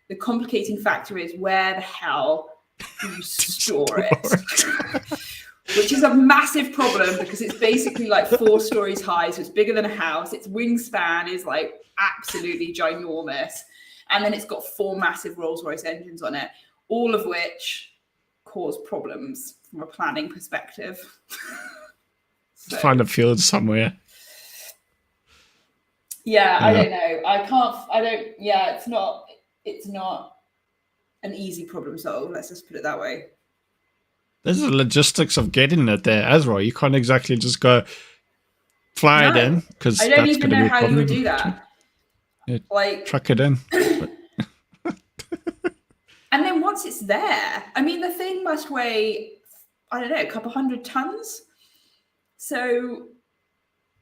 The complicating factor is where the hell do you store it? Which is a massive problem because it's basically like 4 stories high, so it's bigger than a house. Its wingspan is like absolutely ginormous. And then it's got 4 massive Rolls-Royce engines on it, all of which cause problems from a planning perspective. Find a field somewhere. Yeah, I don't know. It's not an easy problem solve. Let's just put it that way. There's the logistics of getting it there as well. You can't exactly just go fly it in, because I don't even know how you would do that. Yeah, like truck it in. And then once it's there, I mean, the thing must weigh, I don't know, a couple 100 tons. So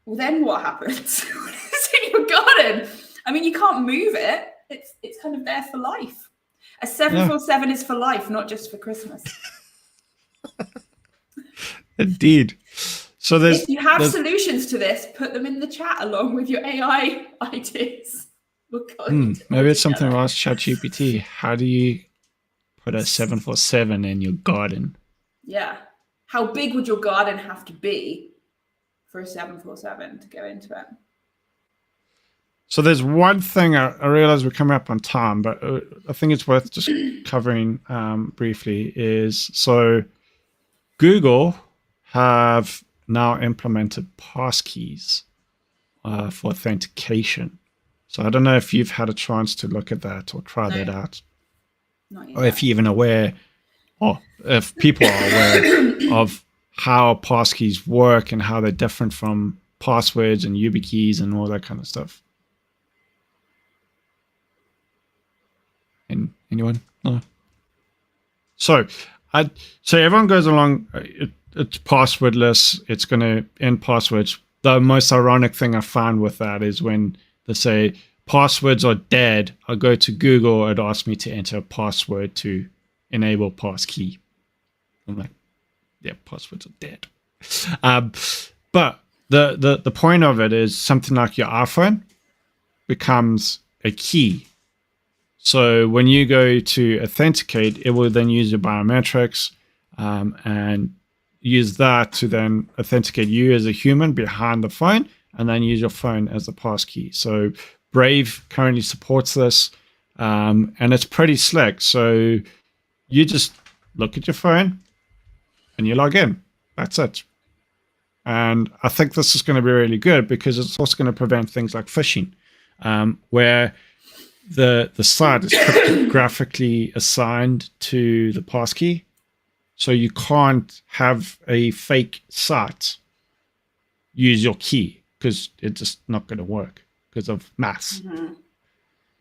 then what happens? It's in your garden. I mean, you can't move it. It's kind of there for life. A 747 is for life, not just for Christmas. Indeed. So if you have solutions to this, put them in the chat along with your AI ideas. Maybe it's something to ask ChatGPT. How do you put a 747 in your garden? Yeah. How big would your garden have to be for a 747 to go into it? So there's one thing I realize we're coming up on time, but I think it's worth just covering briefly is, so Google have now implemented passkeys for authentication. So I don't know if you've had a chance to look at that or try that out. Not yet. Or if you're even aware, or if people are aware of how passkeys work and how they're different from passwords and YubiKeys and all that kind of stuff. And anyone? No. So everyone goes along. It's passwordless. It's going to end passwords. The most ironic thing I found with that is when they say passwords are dead, I go to Google, it asks me to enter a password to enable passkey. I'm like, yeah, passwords are dead. But the point of it is something like your iPhone becomes a key. So when you go to authenticate, it will then use your biometrics and use that to then authenticate you as a human behind the phone, and then use your phone as the passkey. So Brave currently supports this, and it's pretty slick. So you just look at your phone and you log in. That's it. And I think this is going to be really good because it's also going to prevent things like phishing, where the site is cryptographically assigned to the passkey. So you can't have a fake site use your key because it's just not going to work because of maths. Mm-hmm.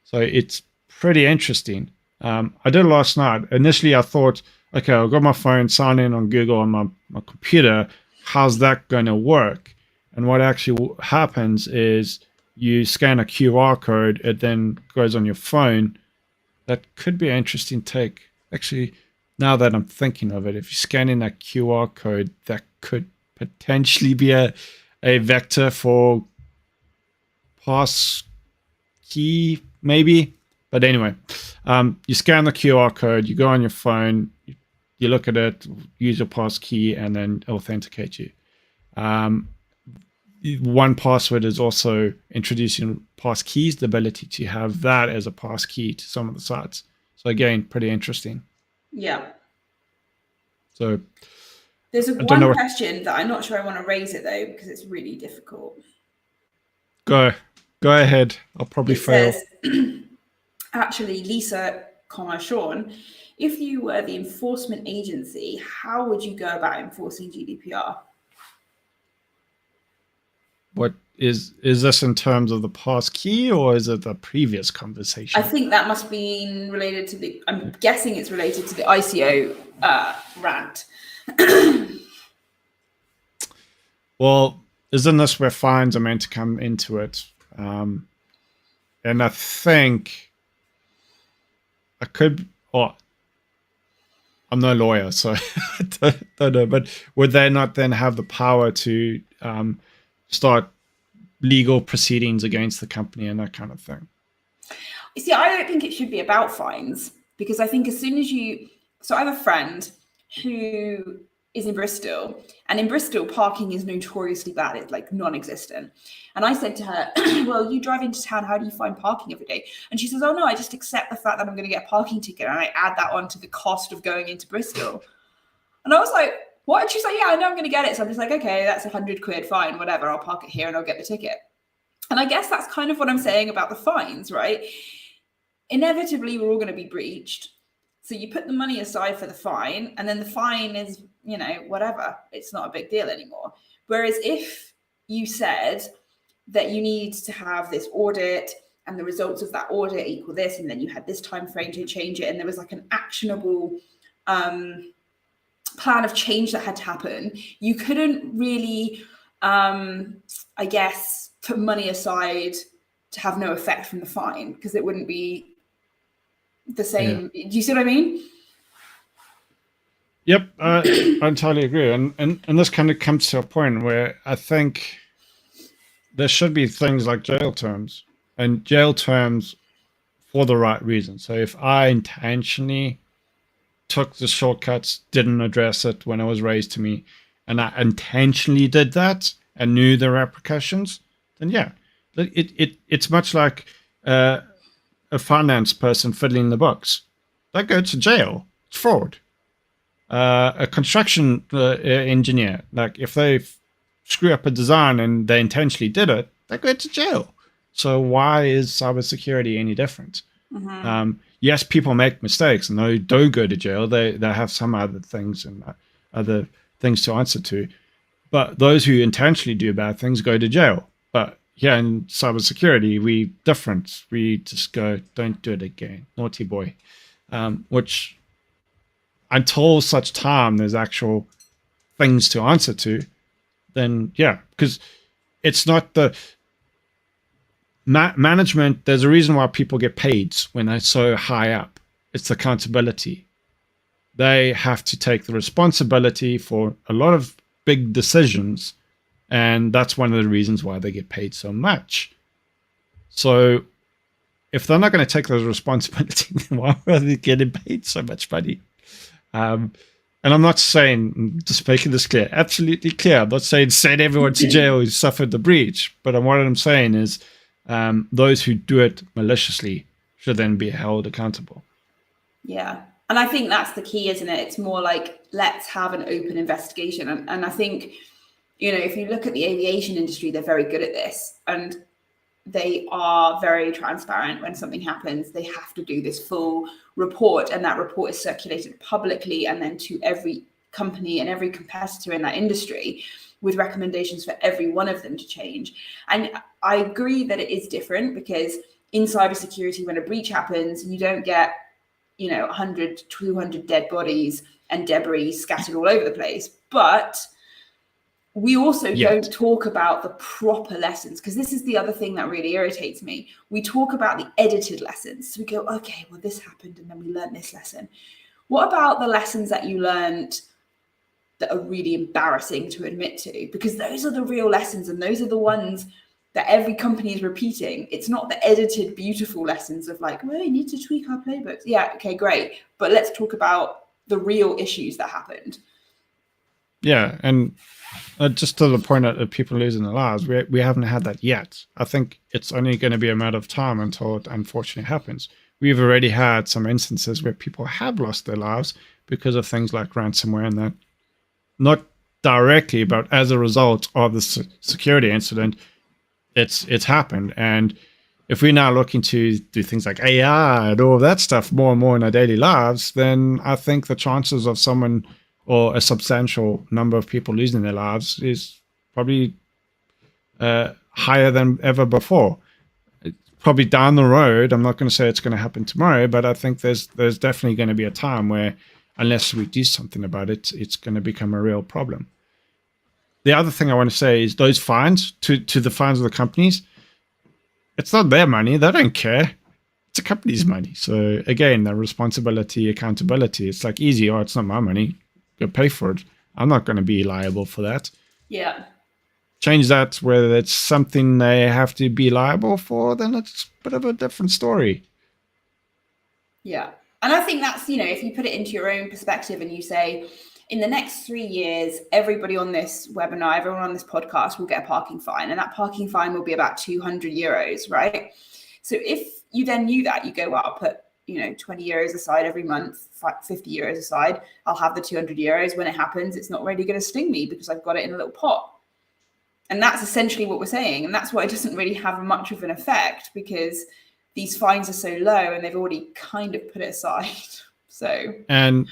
So it's pretty interesting. I did it last night. Initially, I thought, okay, I've got my phone, sign in on Google on my computer. How's that going to work? And what actually happens is you scan a QR code, it then goes on your phone. That could be an interesting take. Actually, now that I'm thinking of it, if you scan in that QR code, that could potentially be a vector for pass key, maybe. But anyway, you scan the QR code, you go on your phone, you look at it, use your pass key, and then authenticate you. One Password is also introducing pass keys, the ability to have that as a pass key to some of the sites. So again, pretty interesting. Yeah. So there's one question that I'm not sure I want to raise it though, because it's really difficult. Go ahead. I'll probably fail. Says, actually, Lisa, Sean, if you were the enforcement agency, how would you go about enforcing GDPR? What is this in terms of the pass key, or is it the previous conversation? I think that must be related to I'm guessing it's related to the ICO rant. Well, isn't this where fines are meant to come into it? And I think I could, I'm no lawyer, so I don't know, but would they not then have the power to start legal proceedings against the company and that kind of thing? You see, I don't think it should be about fines, because I think as soon as so I have a friend who is in Bristol, and in Bristol, parking is notoriously bad. It's like non-existent. And I said to her, well, you drive into town, how do you find parking every day? And she says, oh no, I just accept the fact that I'm going to get a parking ticket, and I add that on to the cost of going into Bristol. And I was like, what? And she's like, yeah, I know I'm going to get it. So I'm just like, okay, that's £100, fine, whatever. I'll park it here and I'll get the ticket. And I guess that's kind of what I'm saying about the fines, right? Inevitably, we're all going to be breached. So you put the money aside for the fine, and then the fine is, whatever. It's not a big deal anymore. Whereas if you said that you need to have this audit and the results of that audit equal this, and then you had this time frame to change it, and there was like an actionable plan of change that had to happen, you couldn't really, I guess, put money aside to have no effect from the fine, because it wouldn't be the same. Yeah. Do you see what I mean? Yep, I entirely agree. And this kind of comes to a point where I think there should be things like jail terms, and jail terms for the right reason. So if I intentionally took the shortcuts, didn't address it when it was raised to me, and I intentionally did that and knew the repercussions, then yeah, it's much like a finance person fiddling the books. They go to jail. It's fraud. A construction engineer, like if they screw up a design and they intentionally did it, they go to jail. So why is cybersecurity any different? Mm-hmm. Yes, people make mistakes and they don't go to jail. They have some other things and other things to answer to. But those who intentionally do bad things go to jail. But here in cybersecurity, we different. We just go, don't do it again, naughty boy. Which until such time there's actual things to answer to, then yeah, because it's not the management. There's a reason why people get paid when they're so high up. It's accountability. They have to take the responsibility for a lot of big decisions, and that's one of the reasons why they get paid so much. So if they're not going to take those responsibilities, then why are they getting paid so much money? And I'm not saying, just making this clear, absolutely clear, I'm not saying send everyone to jail who suffered the breach, but what I'm saying is those who do it maliciously should then be held accountable. Yeah. And I think that's the key, isn't it? It's more like, let's have an open investigation. And I think, if you look at the aviation industry, they're very good at this. And they are very transparent. When something happens, they have to do this full report, and that report is circulated publicly and then to every company and every competitor in that industry, with recommendations for every one of them to change. And I agree that it is different, because in cybersecurity, when a breach happens, you don't get 100, 200 dead bodies and debris scattered all over the place. But we also don't talk about the proper lessons, because this is the other thing that really irritates me. We talk about the edited lessons. So we go, okay, well, this happened and then we learned this lesson. What about the lessons that you learned that are really embarrassing to admit to? Because those are the real lessons, and those are the ones that every company is repeating. It's not the edited, beautiful lessons of like, well, you need to tweak our playbooks. Yeah, okay, great. But let's talk about the real issues that happened. Yeah, and just to the point of people losing their lives, we haven't had that yet. I think it's only going to be a matter of time until it unfortunately happens. We've already had some instances where people have lost their lives because of things like ransomware and that. Not directly, but as a result of the security incident, it's happened. And if we're now looking to do things like AI and all of that stuff more and more in our daily lives, then I think the chances of someone or a substantial number of people losing their lives is probably higher than ever before. Probably down the road, I'm not going to say it's going to happen tomorrow, but I think there's definitely going to be a time where, unless we do something about it, it's going to become a real problem. The other thing I want to say is those fines to the fines of the companies, it's not their money. They don't care. It's a company's money. So again, the responsibility, accountability, it's like easy. Oh, it's not my money. Go pay for it. I'm not going to be liable for that. Yeah. Change that, whether it's something they have to be liable for, then it's a bit of a different story. Yeah. And I think that's, if you put it into your own perspective and you say, in the next 3 years, everybody on this webinar, everyone on this podcast will get a parking fine, and that parking fine will be about 200 euros, right? So if you then knew that, you go, well, I'll put 20 euros aside every month, 50 euros aside. I'll have the 200 euros. When it happens, it's not really going to sting me because I've got it in a little pot. And that's essentially what we're saying. And that's why it doesn't really have much of an effect, because these fines are so low and they've already kind of put it aside. So. And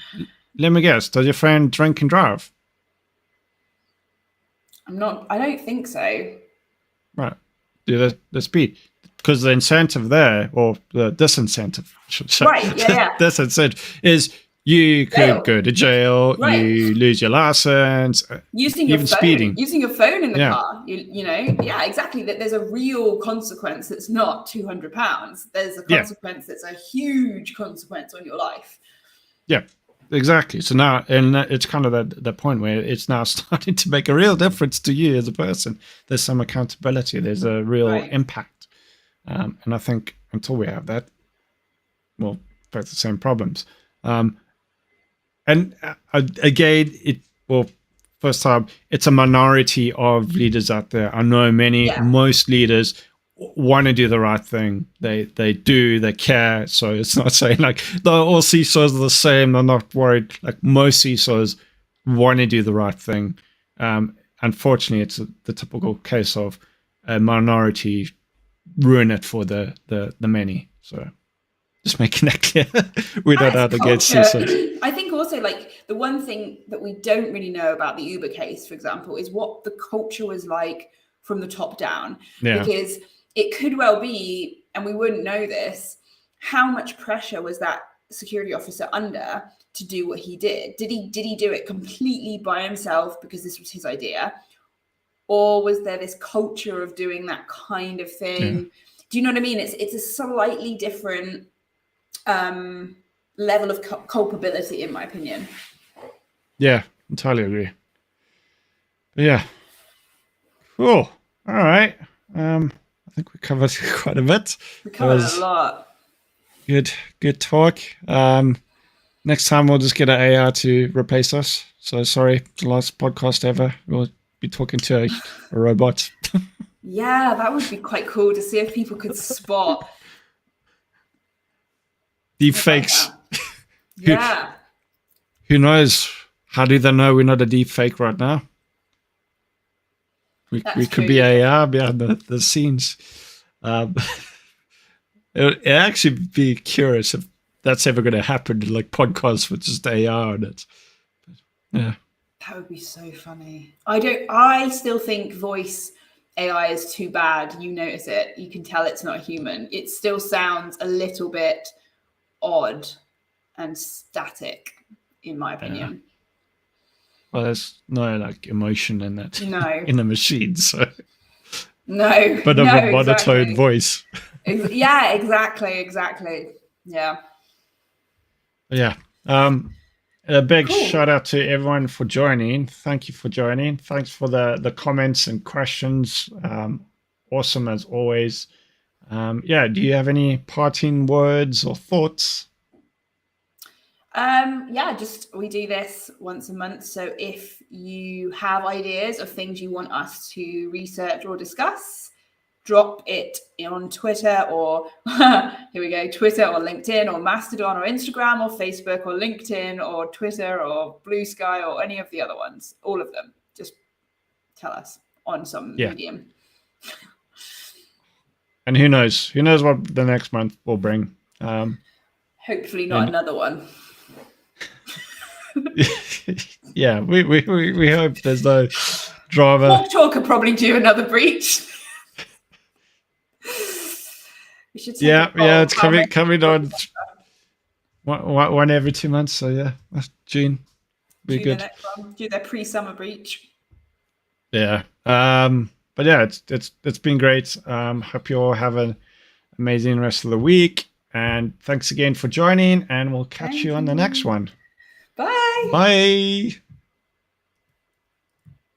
let me guess, does your friend drink and drive? I don't think so. Right. Do the speed. Because the incentive there, or the disincentive, right? Yeah. Disincentive is you could go to jail, right. You lose your license, using your phone, speeding, using your phone in the car. Yeah, exactly. That there's a real consequence that's not £200. There's a consequence that's a huge consequence on your life. Yeah, exactly. So now, and it's kind of the point where it's now starting to make a real difference to you as a person. There's some accountability. There's a real impact. And I think until we have that, we'll face the same problems. And again, first time, it's a minority of leaders out there. I know most leaders want to do the right thing. They do, they care. So it's not saying like all CISOs are the same. They're not worried. Like most CISOs want to do the right thing. Unfortunately, it's the typical case of a minority ruin it for the many. So just making that clear. We don't have to get CISOs. I think also, like, the one thing that we don't really know about the Uber case, for example, is what the culture was like from the top down. Yeah. Because it could well be, and we wouldn't know this, how much pressure was that security officer under to do what he did? Did he do it completely by himself because this was his idea? Or was there this culture of doing that kind of thing? Yeah. Do you know what I mean? It's a slightly different level of culpability, in my opinion. Yeah, entirely agree. But yeah. Cool. All right. I think we covered quite a bit. We covered a lot. Good talk. Next time we'll just get an AI to replace us. So sorry, the last podcast ever. We'll be talking to a robot. Yeah, that would be quite cool to see if people could spot deep fakes. Yeah. Who knows? How do they know we're not a deep fake right now? We could be AI behind the scenes. It'd actually be curious if that's ever going to happen, like podcasts with just AI on it. But, yeah. That would be so funny. I still think voice AI is too bad. You notice it. You can tell it's not human. It still sounds a little bit odd and static, in my opinion. Yeah. Well, there's no like emotion in that. No. In the machine, so. No. But of a monotone exactly. voice. Yeah, exactly. Yeah. Yeah. A big shout out to everyone for joining. Thank you for joining. Thanks for the comments and questions. Awesome as always. Do you have any parting words or thoughts? We do this once a month. So if you have ideas of things you want us to research or discuss, drop it on Twitter or Twitter or LinkedIn or Mastodon or Instagram or Facebook or LinkedIn or Twitter or Blue Sky or any of the other ones. All of them. Just tell us on some medium. And who knows? Who knows what the next month will bring? Hopefully not another one. Yeah, we hope there's no drama. Talk could probably do another breach. We should it's coming on one every 2 months. So yeah, June be good. The next one. Do their pre-summer breach. Yeah, but yeah, it's been great. Hope you all have an amazing rest of the week, and thanks again for joining. And we'll catch you on the next one. Bye. Bye.